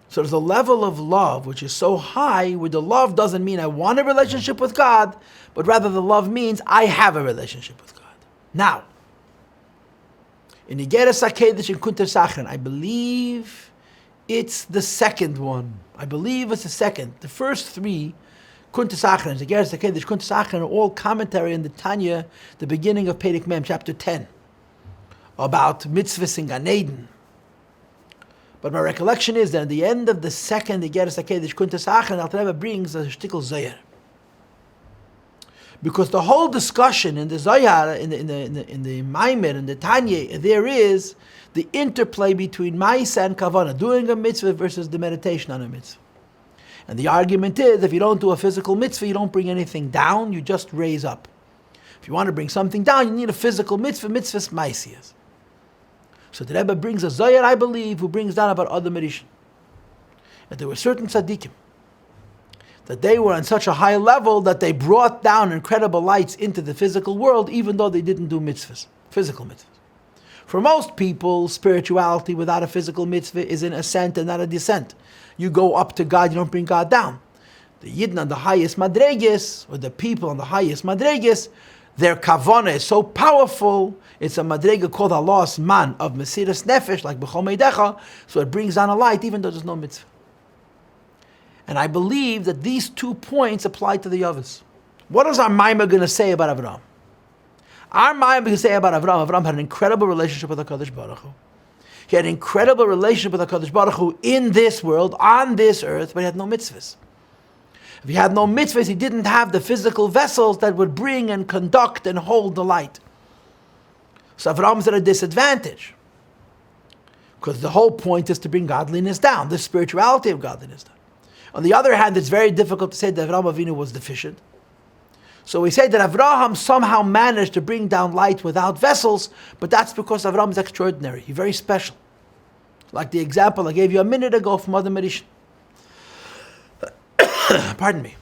So there's a level of love which is so high, where the love doesn't mean I want a relationship with God, but rather the love means I have a relationship with God. Now, in Igeres HaKedesh in Kunter Sachren, I believe it's the second one. I believe it's the second. The first three, Kunter Sachren, Igeres HaKedesh, Kunter Sachren, are all commentary in the Tanya, the beginning of Perek Mem, chapter 10, about mitzvahs in Gan Eden. But my recollection is that at the end of the second Igeres HaKedesh, Kunter Sachren, Alter Rebbe brings a shtickle Zohar. Because the whole discussion in the Zohar, in the Maimer, in the Tanya, there is the interplay between Maisa and Kavanah, doing a mitzvah versus the meditation on a mitzvah. And the argument is, if you don't do a physical mitzvah, you don't bring anything down, you just raise up. If you want to bring something down, you need a physical mitzvah, mitzvahs maisiyas. So the Rebbe brings a Zohar, I believe, who brings down about Adam Rishon. And there were certain tzaddikim, that they were on such a high level that they brought down incredible lights into the physical world, even though they didn't do mitzvahs, physical mitzvahs. For most people, spirituality without a physical mitzvah is an ascent and not a descent. You go up to God, you don't bring God down. The Yidden on the highest madreges, or the people on the highest madreges, their kavanah is so powerful, it's a madrega called a lost man of Mesiras Nefesh, like B'chol Meidecha, so it brings down a light even though there's no mitzvah. And I believe that these 2 points apply to the others. What is our Maimah going to say about Avraham? Our Maimah going to say about Avraham had an incredible relationship with HaKadosh Baruch Hu. He had an incredible relationship with HaKadosh Baruch Hu in this world, on this earth, but he had no mitzvahs. If he had no mitzvahs, he didn't have the physical vessels that would bring and conduct and hold the light. So Avram's at a disadvantage, because the whole point is to bring godliness down, the spirituality of godliness down. On the other hand, it's very difficult to say that Avraham Avinu was deficient. So we say that Avraham somehow managed to bring down light without vessels, but that's because Avraham is extraordinary. He's very special. Like the example I gave you a minute ago from Mother Medicine. Pardon me.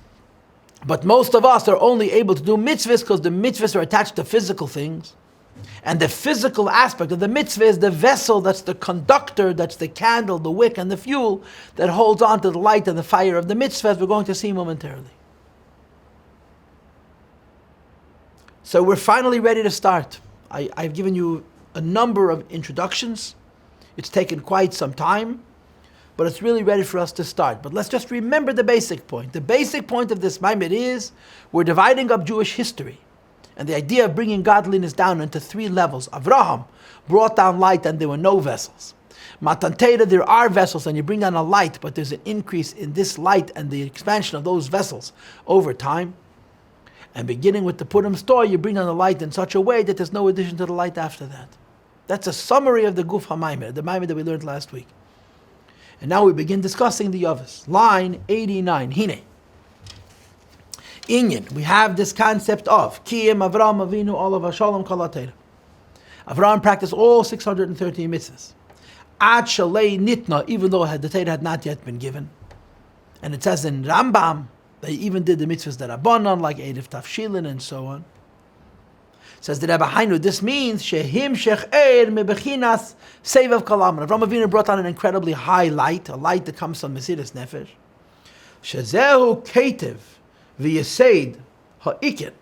But most of us are only able to do mitzvahs because the mitzvahs are attached to physical things. And the physical aspect of the mitzvah is the vessel, that's the conductor, that's the candle, the wick, and the fuel that holds on to the light and the fire of the mitzvah, as we're going to see momentarily. So we're finally ready to start. I've given you a number of introductions. It's taken quite some time, but it's really ready for us to start. But let's just remember the basic point. The basic point of this Maamar is we're dividing up Jewish history. And the idea of bringing godliness down into three levels. Avraham brought down light and there were no vessels. Matan Torah, there are vessels and you bring down a light, but there's an increase in this light and the expansion of those vessels over time. And beginning with the Purim store, you bring down the light in such a way that there's no addition to the light after that. That's a summary of the Guf HaMaamar, the Maamar that we learned last week. And now we begin discussing the Yavas. Line 89. Hine. Inyan, we have this concept of Kiyim Avraham Avinu Olav Hashalom Kol HaTorah. Avraham practiced all 613 mitzvahs. Ad Shalei Nitna, even though the Torah had not yet been given. And it says in Rambam, they even did the mitzvahs that are Abanon, like Eidif Tafshilin and so on. It says the Rebbe Hainu, this means Shehim Shech Eir Mebechinas Seivav Kalam. Avraham Avinu brought on an incredibly high light, a light that comes from Mesiras Nefesh. Shezehu Ketiv V'Yesed Ha'ikir.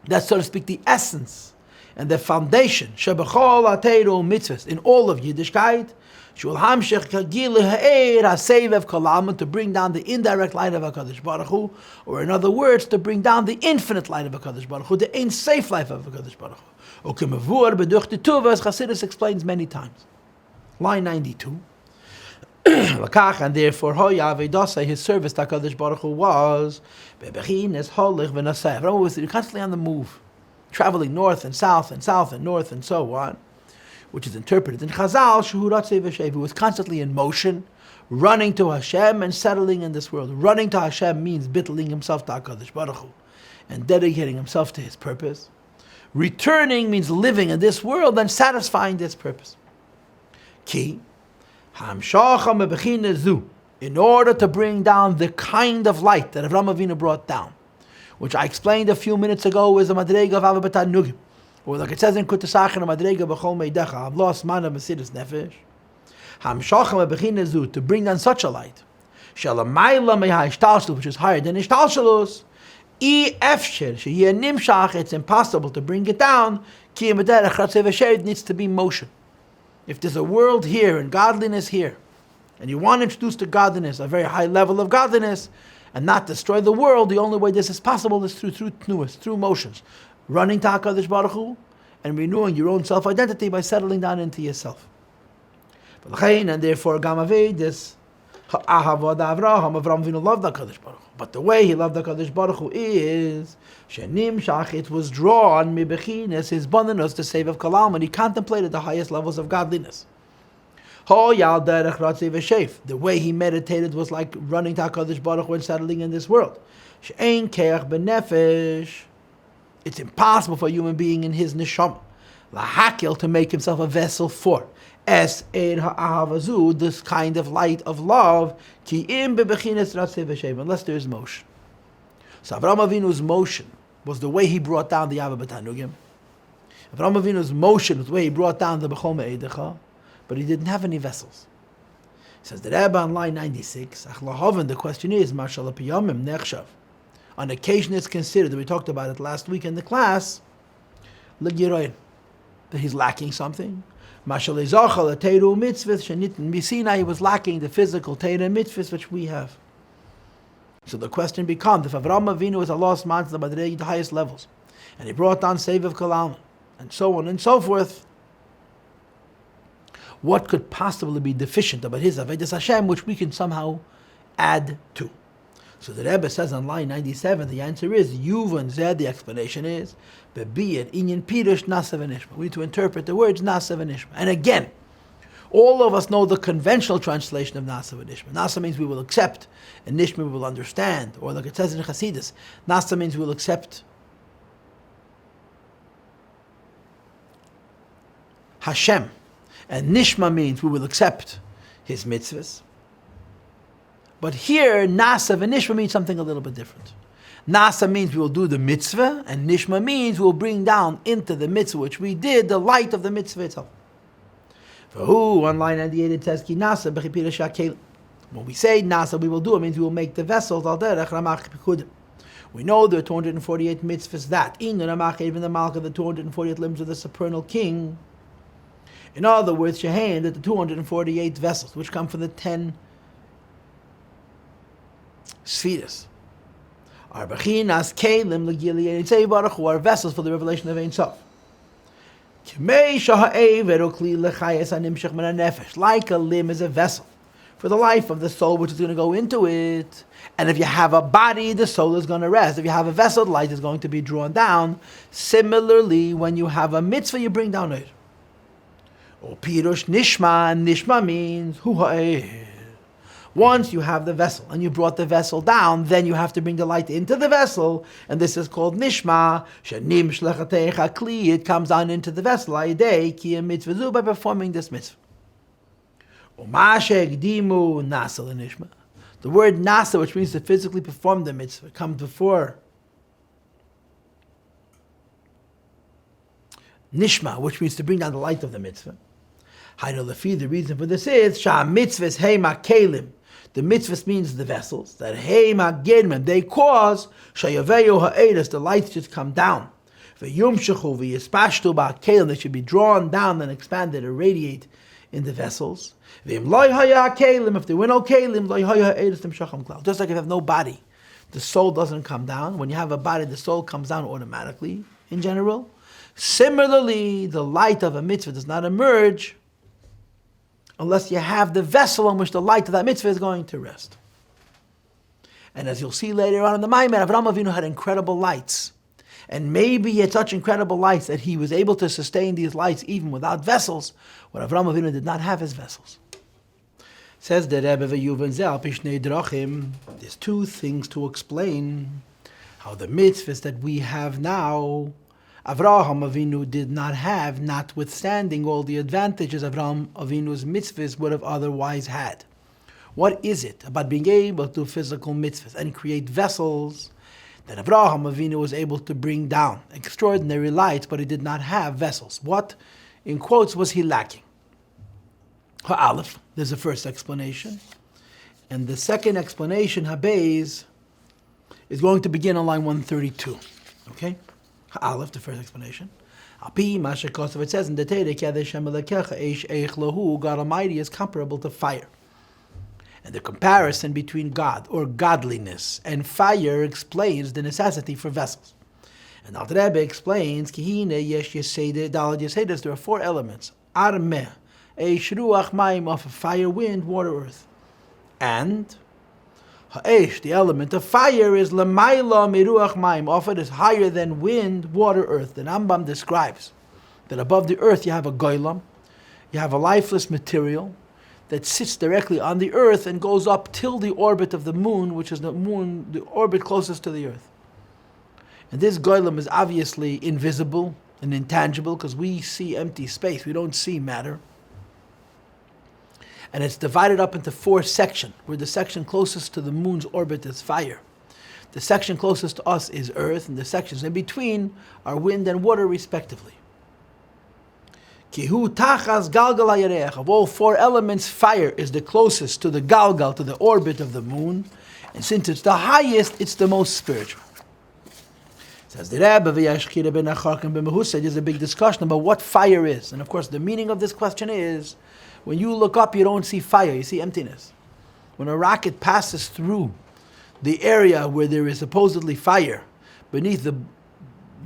That's, so to speak, the essence and the foundation. Shebechol HaTorah mitzvahs, in all of Yiddishkeit. Shul Hamshech Kagil Ha'er HaSeivav Kalam, to bring down the indirect light of HaKadosh Baruch Hu, or in other words, to bring down the infinite light of HaKadosh Baruch Hu, the Ein Sof life of HaKadosh Baruch Hu. Ukemavur B'duch Tituva, as Chassidus explains many times. Line 92. And therefore, his service to HaKadosh Baruch Hu was constantly on the move, traveling north and south and north and so on, which is interpreted in Chazal, he was constantly in motion, running to Hashem and settling in this world. Running to Hashem means bittling himself to HaKadosh Baruch Hu and dedicating himself to his purpose. Returning means living in this world and satisfying this purpose. Key. In order to bring down the kind of light that Avraham Avinu brought down, which I explained a few minutes ago is the Madrega of Ava B'Tanugim, or like it says in Kutasach and Madrega B'Chol Meidecha, I've lost man of Mesiras Nefesh. To bring down such a light, which is higher than Ishtalshalus, it's impossible to bring it down. It needs to be motion. If there's a world here and godliness here, and you want to introduce to godliness a very high level of godliness and not destroy the world, the only way this is possible is through tnuas, through motions. Running to HaKadosh Baruch Hu and renewing your own self-identity by settling down into yourself. And therefore, this Avraham Avinu loved HaKadosh Baruch Hu. But the way he loved HaKadosh Baruch Hu is it was drawn mibechinas, his bonus to save of kalam, and he contemplated the highest levels of godliness. The way he meditated was like running to HaKadosh Baruch Hu and settling in this world. It's impossible for a human being in his neshama to make himself a vessel for this kind of light of love, unless there is motion. So Avraham Avinu's motion was the way he brought down the Ava B'Tanugim. Avraham Avinu's motion was the way he brought down the Bechol Me'edecha, but he didn't have any vessels. Says the Rebbe on line 96, the question is, on occasion it's considered, that we talked about it last week in the class, that he's lacking something. Sinai, he was lacking the physical Torah mitzvahs which we have. So the question becomes, if Avraham Avinu was a lost man to the highest levels, and he brought down Seivav Kalam, and so on and so forth, What could possibly be deficient about his Avodas Hashem, which we can somehow add to? So the Rebbe says on line 97, the answer is Yuvan Zed. The explanation is Bebiyat Inyan Pirush Nasa v'Nishma. We need to interpret the words Nasa v'Nishma. And again, all of us know the conventional translation of Nasa v'Nishma. Nasa means we will accept, and Nishma we will understand. Or like it says in Chassidus, Nasa means we will accept Hashem. And Nishma means we will accept His mitzvahs. But here, Nasa v'Nishma means something a little bit different. Nasa means we will do the mitzvah, and Nishma means we will bring down into the mitzvah which we did the light of the mitzvah itself. For who, on line 98, it says, Ki Nasa b'chipira shakel. When we say Nasa, we will do, it means we will make the vessels al derech ramach pikudim. We know there are 248 mitzvahs that, in the ramach, even the malch of the 248 limbs of the supernal king. In other words, Shehain, that the 248 vessels, which come from the 10 spheres, are bechinas kelim l'gili and yitzei baruch hu, are vessels for the revelation of Ein Sof. Like a limb is a vessel for the life of the soul which is going to go into it. And if you have a body, the soul is going to rest. If you have a vessel, the light is going to be drawn down. Similarly, when you have a mitzvah, you bring down it. Or pirush nishma, nishma means hu ha'eh. Once you have the vessel and you brought the vessel down, then you have to bring the light into the vessel, and this is called nishma. Shenim shlechatecha kli, it comes down into the vessel ayidei ki mitzvah, by performing this mitzvah. Umashek dimu nasa l'nishma. The word nasa, which means to physically perform the mitzvah, comes before nishma, which means to bring down the light of the mitzvah. The reason for this is Shah mitzvahs heima kelim. The mitzvahs means the vessels that heima gedmim, they cause shayaveyu ha'edus, the light should come down. V'yumshachu v'yispashtu ba'kelim, they should be drawn down and expanded and radiate in the vessels. V'im loy haya kelim, if there were no kelim, loy haya ha'edus timshacham klal. Just like if you have no body, the soul doesn't come down. When you have a body, the soul comes down automatically in general. Similarly, the light of a mitzvah does not emerge unless you have the vessel on which the light of that mitzvah is going to rest. And as you'll see later on in the Maamar, Avraham Avinu had incredible lights. And maybe he had such incredible lights that he was able to sustain these lights even without vessels, when Avraham Avinu did not have his vessels. Says the Rebbe, there's two things to explain how the mitzvahs that we have now, Avraham Avinu did not have, notwithstanding all the advantages Avraham Avinu's mitzvahs would have otherwise had. What is it about being able to do physical mitzvahs and create vessels that Avraham Avinu was able to bring down? Extraordinary lights, but he did not have vessels. What, in quotes, was he lacking? Ha'alef, there's the first explanation. And the second explanation, Habeis, is going to begin on line 132. Okay? Aleph, the first explanation. It says in the Torah, God Almighty is comparable to fire. And the comparison between God, or godliness, and fire explains the necessity for vessels. And the Rebbe explains, there are four elements. Armeh, shruach mayim, of fire, wind, water, earth. And ha'esh, the element of fire, is l'mayla miruach mayim, offered is higher than wind, water, earth. The Rambam describes that above the earth you have a goylam, you have a lifeless material that sits directly on the earth and goes up till the orbit of the moon, which is the orbit closest to the earth. And this goylam is obviously invisible and intangible because we see empty space, we don't see matter. And it's divided up into four sections, where the section closest to the moon's orbit is fire. The section closest to us is earth, and the sections in between are wind and water, respectively. Kihu tachas galgal hayareach. Of all four elements, fire is the closest to the galgal, to the orbit of the moon. And since it's the highest, it's the most spiritual. Says the Rebbe, there's a big discussion about what fire is. And of course, the meaning of this question is, when you look up, you don't see fire, you see emptiness. When a rocket passes through the area where there is supposedly fire beneath the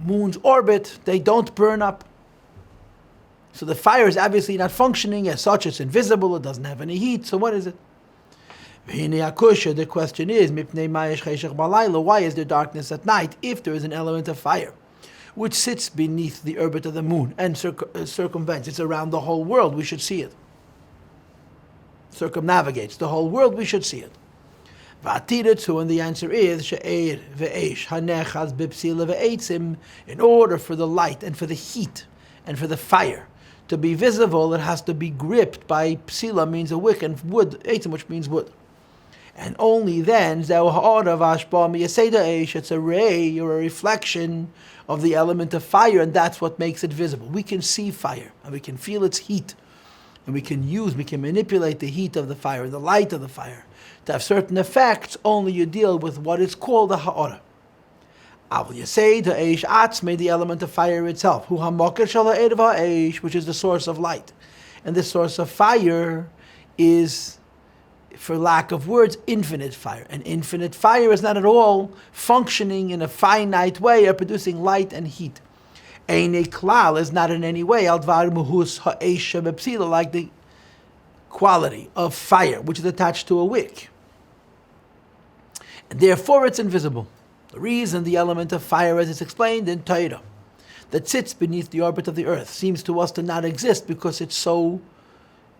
moon's orbit, they don't burn up. So the fire is obviously not functioning as such. It's invisible. It doesn't have any heat. So what is it? The question is, why is there darkness at night if there is an element of fire, which sits beneath the orbit of the moon and circumvents? It's around the whole world. We should see it. Circumnavigates the whole world. We should see it. And the answer is, in order for the light and for the heat and for the fire to be visible, it has to be gripped by psila, means a wick, and wood, eitzim, which means wood. And only then, it's a ray or a reflection of the element of fire, and that's what makes it visible. We can see fire, and we can feel its heat, and we can manipulate the heat of the fire, the light of the fire, to have certain effects. Only you deal with what is called a ha'ara. The element of fire itself, which is the source of light. And the source of fire is, for lack of words, infinite fire. And infinite fire is not at all functioning in a finite way or producing light and heat. Eine klal is not in any way like the quality of fire, which is attached to a wick. And therefore it's invisible. The reason the element of fire, as it's explained in Torah, that sits beneath the orbit of the earth, seems to us to not exist because it's so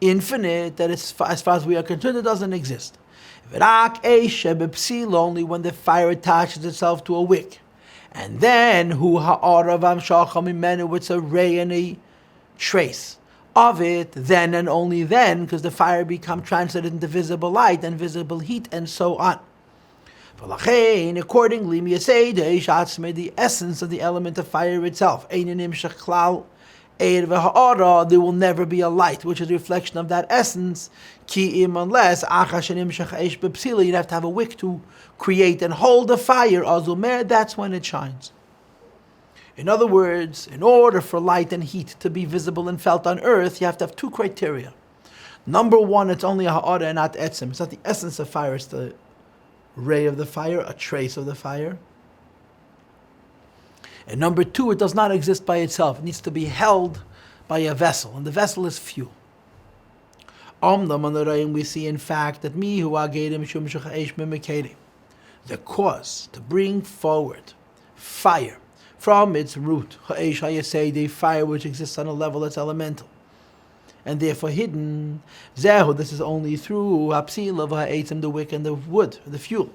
infinite that as far as we are concerned, it doesn't exist. Only when the fire attaches itself to a wick. And then, it's a ray and a trace of it, then and only then, because the fire becomes translated into visible light and visible heat and so on. Accordingly, the essence of the element of fire itself, there will never be a light, which is a reflection of that essence. Unless you'd have to have a wick to create and hold the fire, that's when it shines. In other words, in order for light and heat to be visible and felt on earth, you have to have two criteria. Number one, it's only a ha'ara and not etzim. It's not the essence of fire, it's the ray of the fire, a trace of the fire. And number two, it does not exist by itself. It needs to be held by a vessel, and the vessel is fuel. We see, in fact, that the cause to bring forward fire from its root, the fire which exists on a level that's elemental, and therefore hidden. This is only through the wick and the wood, the fuel.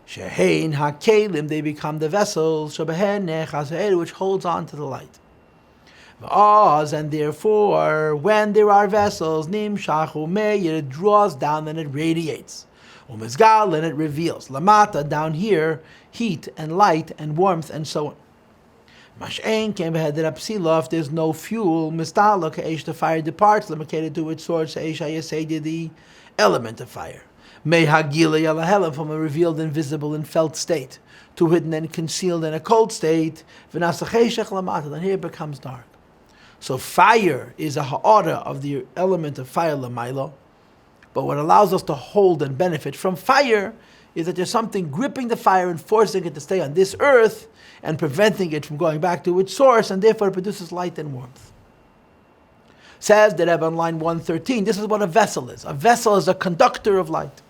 They become the vessels which holds on to the light. And therefore, when there are vessels, it draws down and it radiates. And it reveals. Lamata, down here, heat and light and warmth and so on. If there's no fuel, the fire departs, located to its source, the element of fire. From a revealed, invisible, and felt state to hidden and concealed in a cold state, then here it becomes dark. So fire is a ha'ara of the element of fire l'maylo, but what allows us to hold and benefit from fire is that there's something gripping the fire and forcing it to stay on this earth and preventing it from going back to its source, and therefore it produces light and warmth. Says the Rebbe on line 113, this is what a vessel is. A vessel is a conductor of light.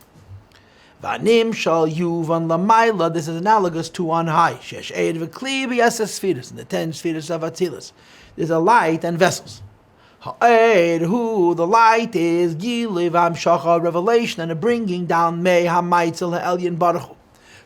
Vanim shall yuvan lamaila. This is analogous to on high. Shesh eid v'kli b'yaseh spheres, in the 10 spheres of Atzilus. There's a light and vessels. Ha'ed, who the light is giliv hamshacha, revelation and a bringing down mei hamaitzel ha'elyon baruch hu,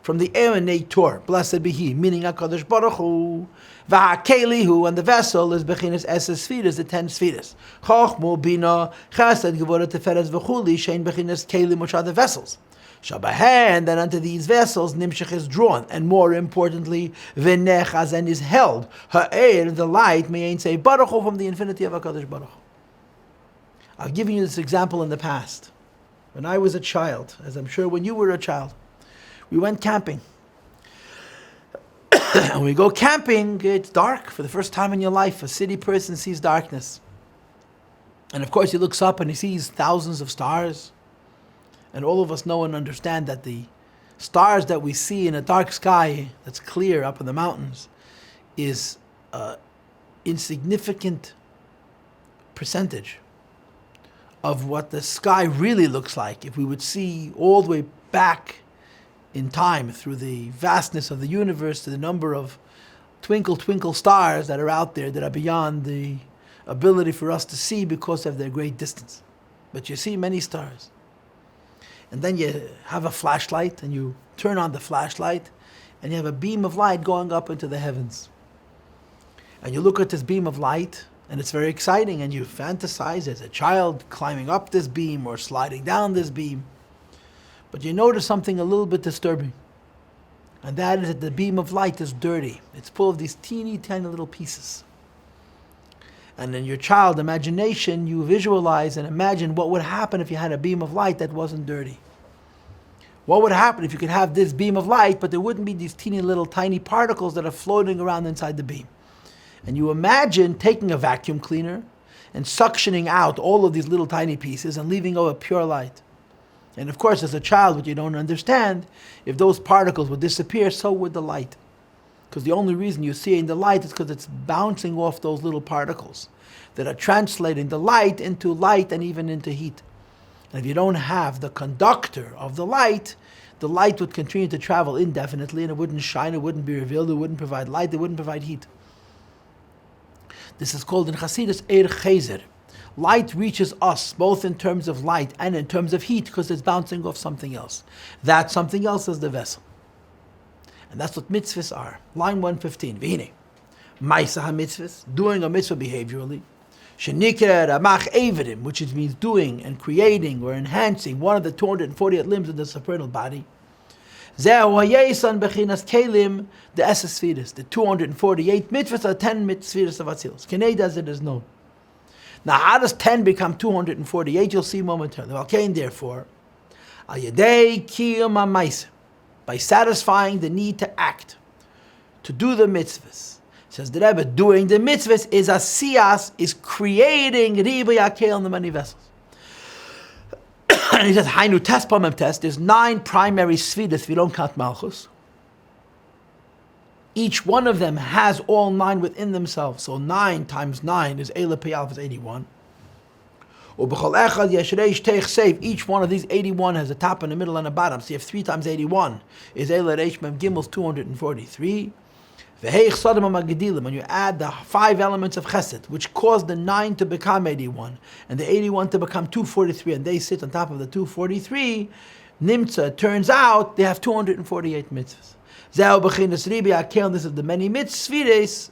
from the emanator, blessed be He, meaning HaKadosh Baruch Hu. V'ha'kelihu, and the vessel is bechinas eseh spheres, the 10 spheres. Chochmu, bina, chesed, gevurah, teferes, v'chuli, shein bechinas kelim, which are the vessels. Shabahan, then unto these vessels nimshach is drawn, and more importantly, v'nechaz, and is held. Ha'er, the light, may say Baruch Hu, from the infinity of HaKadosh Baruch Hu. I've given you this example in the past. When I was a child, as I'm sure when you were a child, we went camping. When we go camping, it's dark. For the first time in your life, a city person sees darkness. And of course he looks up and he sees thousands of stars. And all of us know and understand that the stars that we see in a dark sky that's clear up in the mountains is insignificant percentage of what the sky really looks like if we would see all the way back in time through the vastness of the universe to the number of twinkle, twinkle stars that are out there that are beyond the ability for us to see because of their great distance. But you see many stars. And then you have a flashlight and you turn on the flashlight and you have a beam of light going up into the heavens. And you look at this beam of light and it's very exciting and you fantasize as a child climbing up this beam or sliding down this beam. But you notice something a little bit disturbing. And that is that the beam of light is dirty. It's full of these teeny tiny little pieces. And in your child imagination, you visualize and imagine what would happen if you had a beam of light that wasn't dirty. What would happen if you could have this beam of light, but there wouldn't be these teeny little tiny particles that are floating around inside the beam. And you imagine taking a vacuum cleaner and suctioning out all of these little tiny pieces and leaving over pure light. And of course, as a child, what you don't understand, if those particles would disappear, so would the light. Because the only reason you're seeing the light is because it's bouncing off those little particles that are translating the light into light and even into heat. And if you don't have the conductor of the light would continue to travel indefinitely and it wouldn't shine, it wouldn't be revealed, it wouldn't provide light, it wouldn't provide heat. This is called in Chassidus Chazer. Light reaches us both in terms of light and in terms of heat because it's bouncing off something else. That something else is the vessel. And that's what mitzvahs are. Line 115. V'hine. Ma'aseh ha-mitzvahs, doing a mitzvah behaviorally. Shenikra ramach evedim, which means doing and creating or enhancing one of the 248 limbs of the supernal body. Zehu hayesan bechinas kelim, the esesfiris. The 248 mitzvahs are 10 mitzvahs of Atzilus. Keneda as it is known. Now, how does 10 become 248? You'll see momentarily. Valkein, therefore, al yedei kiyum ha'maaseh, by satisfying the need to act, to do the mitzvahs. Says the Rebbe, doing the mitzvahs is asiyas, is creating riba yakel in the many vessels. And he says, Hainu test pamem test. There's 9 primary sfidas if you don't count Malchus. Each one of them has all 9 within themselves. So 9 times 9 is Eila Peyalf is 81. Each one of these 81 has a top in the middle and a bottom. So you have 3 times 81 is Eila Reish Mem Gimel 243. When you add the 5 elements of Chesed, which caused the 9 to become 81, and the 81 to become 243, and they sit on top of the 243, Nimtza, turns out they have 248 mitzvahs. This is the many mitzvahs,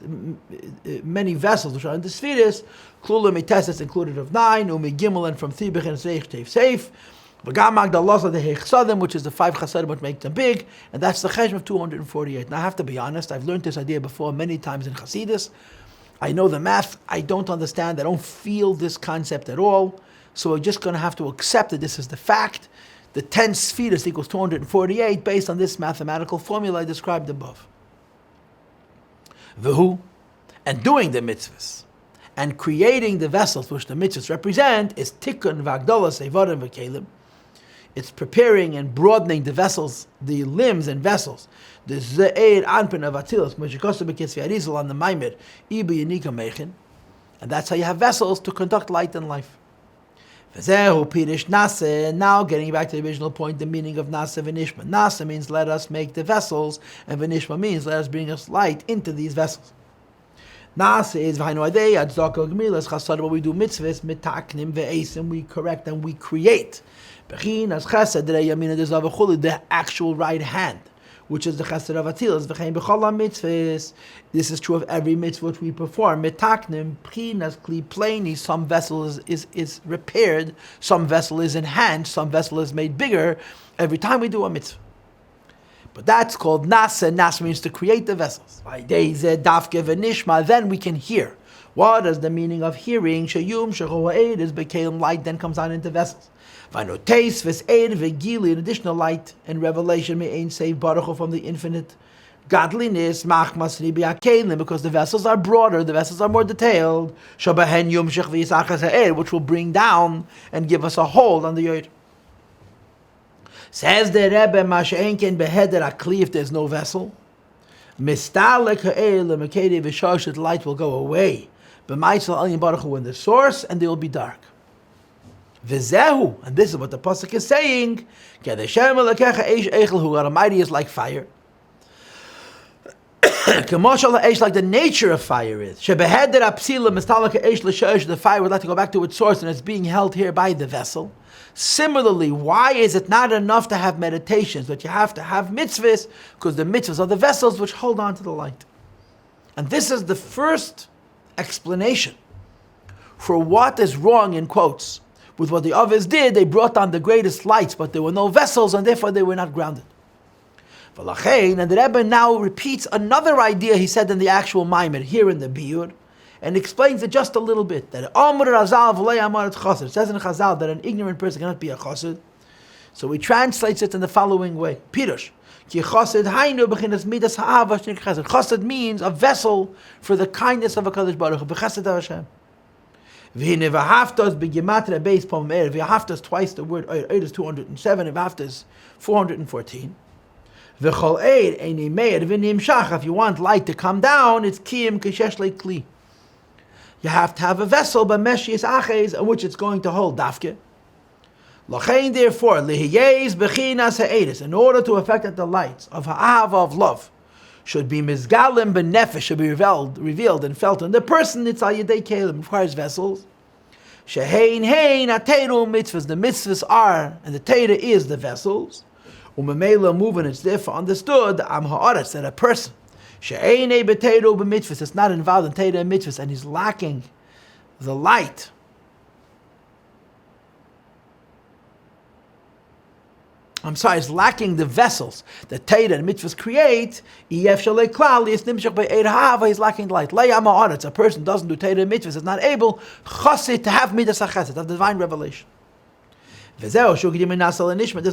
many vessels which are in the spheres. Klula mites is included of 9, umi gimel, and from 3 bechinas reich teif seif. V'gam agdalos the hechsadim, which is the 5 chasadim which make them big, and that's the chesed of 248. Now I have to be honest, I've learned this idea before many times in Chassidus. I know the math, I don't understand, I don't feel this concept at all, so we're just going to have to accept that this is the fact. The 10 spheres equals 248 based on this mathematical formula I described above. V'hu, and doing the mitzvahs, and creating the vessels which the mitzvahs represent, is tikkun v'agdolas eivarim v'kelim. It's preparing and broadening the vessels, the limbs and vessels. The ze'er anpin of Atzilus, meshikosu b'kitzvi arizal on the Maamar Beuir Vekebel Hayehudim, and that's how you have vessels to conduct light and life. Now getting back to the original point, the meaning of Nasa v'nishma. Nasa means let us make the vessels, and v'nishma means let us bring us light into these vessels. Nasa is what we do mitzvahs, mitaknim ve'esim, we correct and we create. The actual right hand, which is the chesed of Atzilus. This is true of every mitzvah which we perform. Mitaknim, pchinas, kli pleni, some vessel is repaired, some vessel is enhanced, some vessel is made bigger every time we do a mitzvah. But that's called nasa. Nasa means to create the vessels. Then we can hear. What is the meaning of hearing? Shayum shechoa'ed is bekelim, light then comes out into vessels. Vanotes v'seir v'gili, an additional light and revelation may ain't save baruch from the infinite godliness, machmas ribi akelim, because the vessels are broader, the vessels are more detailed. Shabahen yumshech v'yisachas ha'er, which will bring down and give us a hold on the earth. Says the Rebbe, Masha'enken beheder akli, if there's no vessel, mistalek ha'er lemekedi v'shoshet, light will go away. B'maisel Elyon Baruch Hu in the source, and they will be dark. V'zehu, and this is what the pasuk is saying. God Almighty is like fire. Like the nature of fire is. The fire would like to go back to its source, and it's being held here by the vessel. Similarly, why is it not enough to have meditations, but you have to have mitzvahs? Because the mitzvahs are the vessels which hold on to the light. And this is the first explanation for what is wrong, in quotes, with what the others did. They brought on the greatest lights, but there were no vessels, and therefore they were not grounded. And the Rebbe now repeats another idea he said in the actual Maamar, here in the Beuir, and explains it just a little bit. That it says in Chazal that an ignorant person cannot be a chassid. So he translates it in the following way. Pirush. Chassid means a vessel for the kindness of HaKadosh Baruch Hu. V'chassid V'hafta is twice the word. Eid is 207. V'hafta is 414. If you want light to come down, it's kiyim kishesh kli. You have to have a vessel, in which it's going to hold dafke. Therefore, in order to affect that the lights of ha'ava, of love, should be mizgalim benefesh, should be revealed and felt in the person, it's al yedei kelim, requires vessels. Shehein hein ateiru mitzvahs, the mitzvahs are, and the teira is the vessels. Umemela moving, it's therefore understood that a person is not involved in teira and mitzvahs, and he's lacking the light. He's lacking the vessels that teira and mitzvahs create. He's lacking the light. A person doesn't do teira and mitzvahs, is not able to have midas hachesed, of divine revelation. This is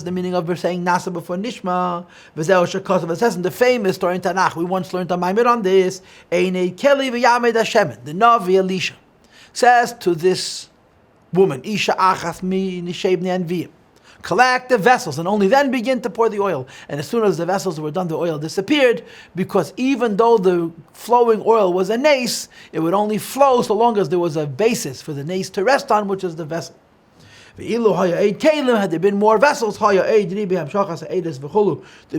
the meaning of saying Nasa before Nishma. It says in the famous story in Tanakh, we once learned a Maamar on this. The Navi Elisha says to this woman, Isha achas mi nishebni anviyim, collect the vessels and only then begin to pour the oil. And as soon as the vessels were done, the oil disappeared, because even though the flowing oil was a nace, it would only flow so long as there was a basis for the nace to rest on, which is the vessel. Had there been more vessels, there'd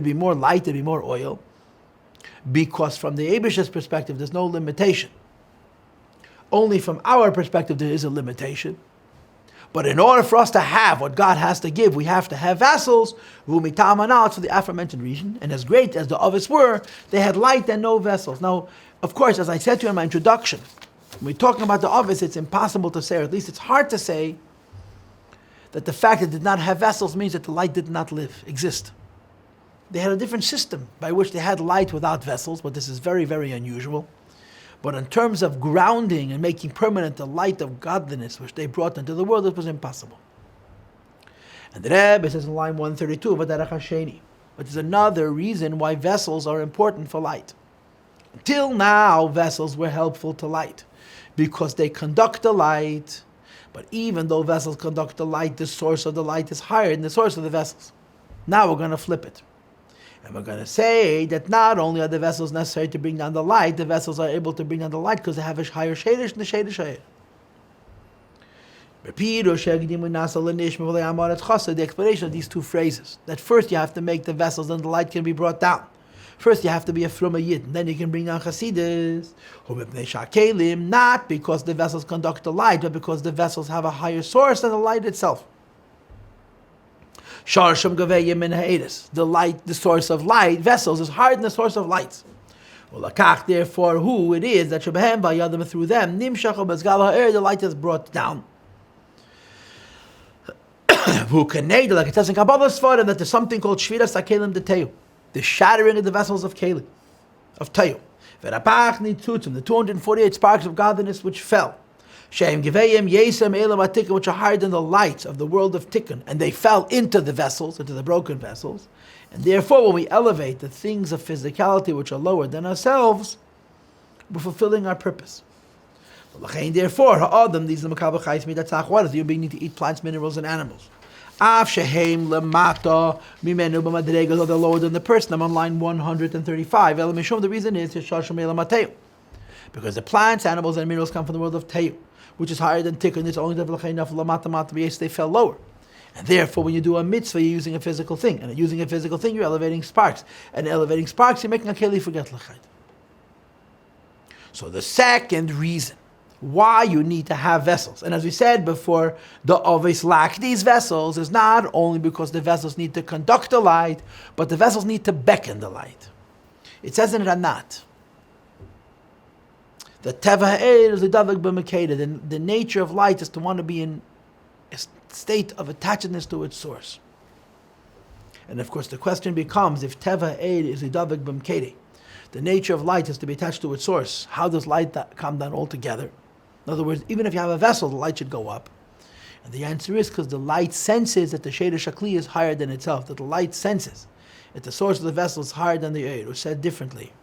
be more light, there'd be more oil. Because from the Eibish's perspective, there's no limitation. Only from our perspective, there is a limitation. But in order for us to have what God has to give, we have to have vessels. For the aforementioned reason. And as great as the others were, they had light and no vessels. Now, of course, as I said to you in my introduction, when we're talking about the others, it's impossible to say, or at least it's hard to say, that the fact that it did not have vessels means that the light did not exist. They had a different system by which they had light without vessels, but this is very, very unusual. But in terms of grounding and making permanent the light of godliness which they brought into the world, it was impossible. And the Rebbe says in line 132, but there's another reason why vessels are important for light. Until now, vessels were helpful to light because they conduct the light. But even though vessels conduct the light, the source of the light is higher than the source of the vessels. Now we're going to flip it. And we're going to say that not only are the vessels necessary to bring down the light, the vessels are able to bring down the light because they have a higher shadish than the shadish higher. The explanation of these two phrases, that first you have to make the vessels, then the light can be brought down. First you have to be a fruma yid, and then you can bring down Chassidus. Not because the vessels conduct the light, but because the vessels have a higher source than the light itself. The light, the source of light, vessels, is higher than the source of lights. Therefore, who it is that through them, the light is brought down. Like it says in Kabbalah's Sfarim, that there's something called Shviras HaKelim D'Teu, the shattering of the vessels of Kelim, of Teu. The 248 sparks of godliness which fell. Which are higher than the lights of the world of Tikkun, and they fell into the vessels, into the broken vessels. And therefore, when we elevate the things of physicality which are lower than ourselves, we're fulfilling our purpose. Therefore, these are what is you need to eat plants, minerals, and animals. Though they're lower than the person. I'm on line 135. The reason is Because the plants, animals, and minerals come from the world of Teu, which is higher than Tikkun. It's only they fell lower. And therefore, when you do a mitzvah, you're using a physical thing. And using a physical thing, you're elevating sparks. And elevating sparks, you're making a keli for Getlichkeit. So the second reason why you need to have vessels, and as we said before, the oves lack these vessels, is not only because the vessels need to conduct the light, but the vessels need to beckon the light. It says in Ranat, the teva ha'er is lidavek b'mekeda. The nature of light is to want to be in a state of attachedness to its source. And of course the question becomes, if teva ha'er is lidavek b'mekeda, the nature of light is to be attached to its source, how does light come down altogether? In other words, even if you have a vessel, the light should go up. And the answer is because the light senses that the Sheder Shakli is higher than itself, that the light senses that the source of the vessel is higher than the air, or said differently,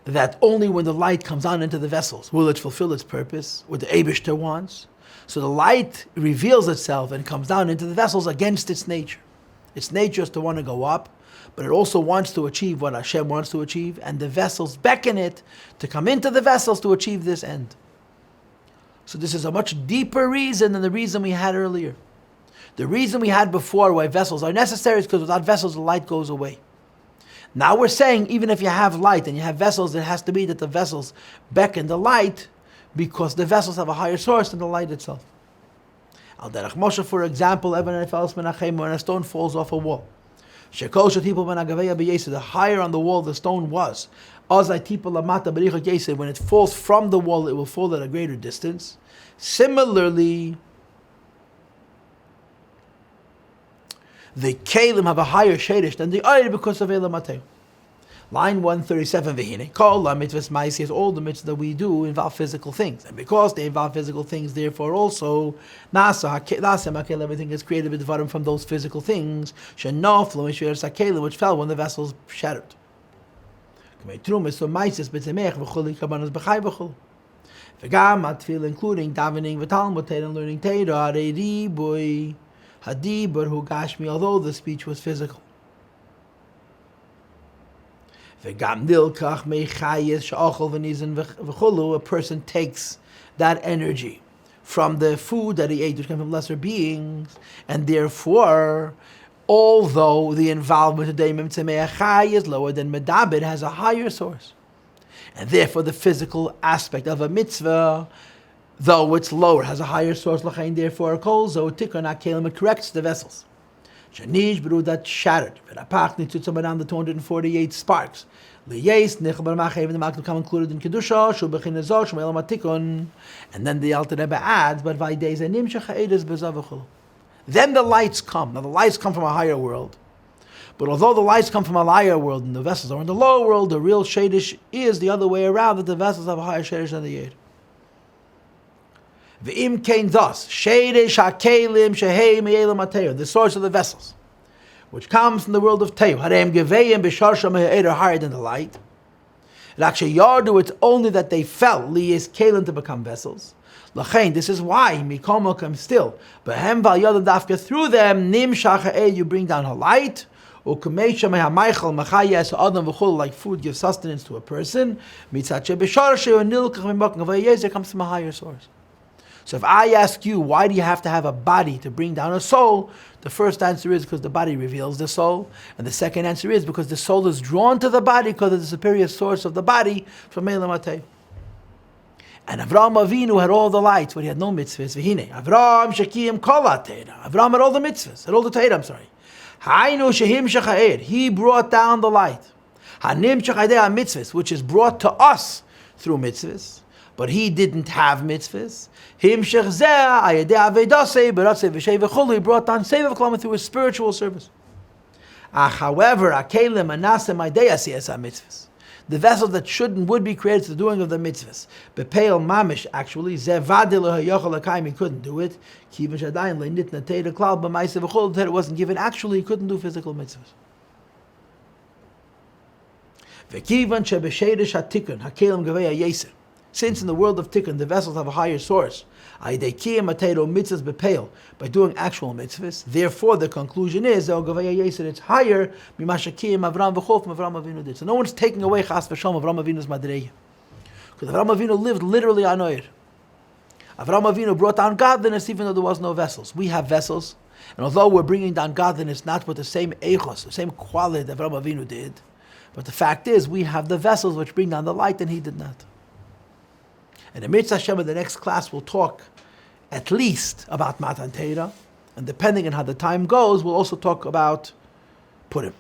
that only when the light comes on into the vessels will it fulfill its purpose, what the Eibishter wants. So the light reveals itself and comes down into the vessels against its nature. Its nature is to want to go up, but it also wants to achieve what Hashem wants to achieve, and the vessels beckon it to come into the vessels to achieve this end. So this is a much deeper reason than the reason we had earlier. The reason we had before why vessels are necessary is because without vessels the light goes away. Now we're saying even if you have light and you have vessels, it has to be that the vessels beckon the light because the vessels have a higher source than the light itself. Al derech Moshe, for example, when a stone falls off a wall. The higher on the wall the stone was, when it falls from the wall, it will fall at a greater distance. Similarly, the kelim have a higher shadish than the oil because of Elam Matei. Line 137, Vehine. Kol mitzvahs ma'asis, all the mitzvahs that we do involve physical things. And because they involve physical things, therefore also, everything is created with Dvarim from those physical things, which fell when the vessels shattered. Including davening, and learning Torah, Hadibur hu gashmi, although the speech was physical. A person takes that energy from the food that he ate, which came from lesser beings, and therefore, although the involvement of Daimim is lower than Medabit, has a higher source. And therefore the physical aspect of a mitzvah, though it's lower, has a higher source, therefore a kol zo tikkun hakelim, it corrects the vessels. Shanish Beru, that shattered. Verapach nitzutza down the 248 sparks. Liyes nechbar machev, the malchut come included in kedusha shu bechin azor shu me'elam hatikun. And then the Alter Rebbe adds, but vaydeis nimshach ha'edes bezavachul. Then the lights come. Now the lights come from a higher world. But although the lights come from a higher world and the vessels are in the lower world, the real shadish is the other way around, that the vessels have a higher shadish than the air. V'im kain thus, shadish hakelim shehei me'elam hateir, the source of the vessels, which comes from the world of Teu, hareim geveim b'sharsham ha'eir, higher than the light. Rakshe yardu, it's only that they fell, liyes kelim, to become vessels. Lachain, this is why, mikomo come still, b'hem val yodam dafka, through them, nimshach ha'eir, you bring down her light, u'kumeisha me'hamaichal machayes adam v'chol, like food gives sustenance to a person, mitzatche b'sharsham ha'nilkach me'mokim v'yezer, comes from a higher source. So if I ask you, why do you have to have a body to bring down a soul? The first answer is because the body reveals the soul. And the second answer is because the soul is drawn to the body because of the superior source of the body from Elam Hatei. And Avraham Avinu had all the lights, but he had no mitzvahs. V'hine, Avraham Shekiyim Kol HaTeira. Avraham had all the mitzvahs, had all the Teira, Hainu Shehim Shecha'er. He brought down the light. Hanim Shecha'er mitzvahs, which is brought to us through mitzvahs. But he didn't have mitzvahs. Him shechzeh ayedei avedasei beratzei v'shei v'chulu. He brought down Sevav Klama through his spiritual service. However, akelim anasem ayedei asiyas mitzvahs. The vessels that should and would be created to the doing of the mitzvahs. Bepeil mamish, actually, zeh vadil hayochel hakayim, he couldn't do it. Kivan shadayin le'nitna teira klal b'maiseh v'chulu. The Teira wasn't given. Actually, he couldn't do physical mitzvahs. V'kivan shebesheidish hatikun hakelim gavei hayeser. Since in the world of Tikkun, the vessels have a higher source, by doing actual mitzvahs, therefore the conclusion is it's higher from Avram Avinu did. So no one's taking away Chas v'Shalom Avram Avinu's madreya. Because Avram Avinu lived literally on Oir. Avram Avinu brought down godliness even though there was no vessels. We have vessels, and although we're bringing down godliness not with the same eichos, the same quality that Avram Avinu did, but the fact is we have the vessels which bring down the light and he did not. And in Mitzvah Hashem, in the next class, we'll talk at least about Matan Torah, and depending on how the time goes, we'll also talk about Purim.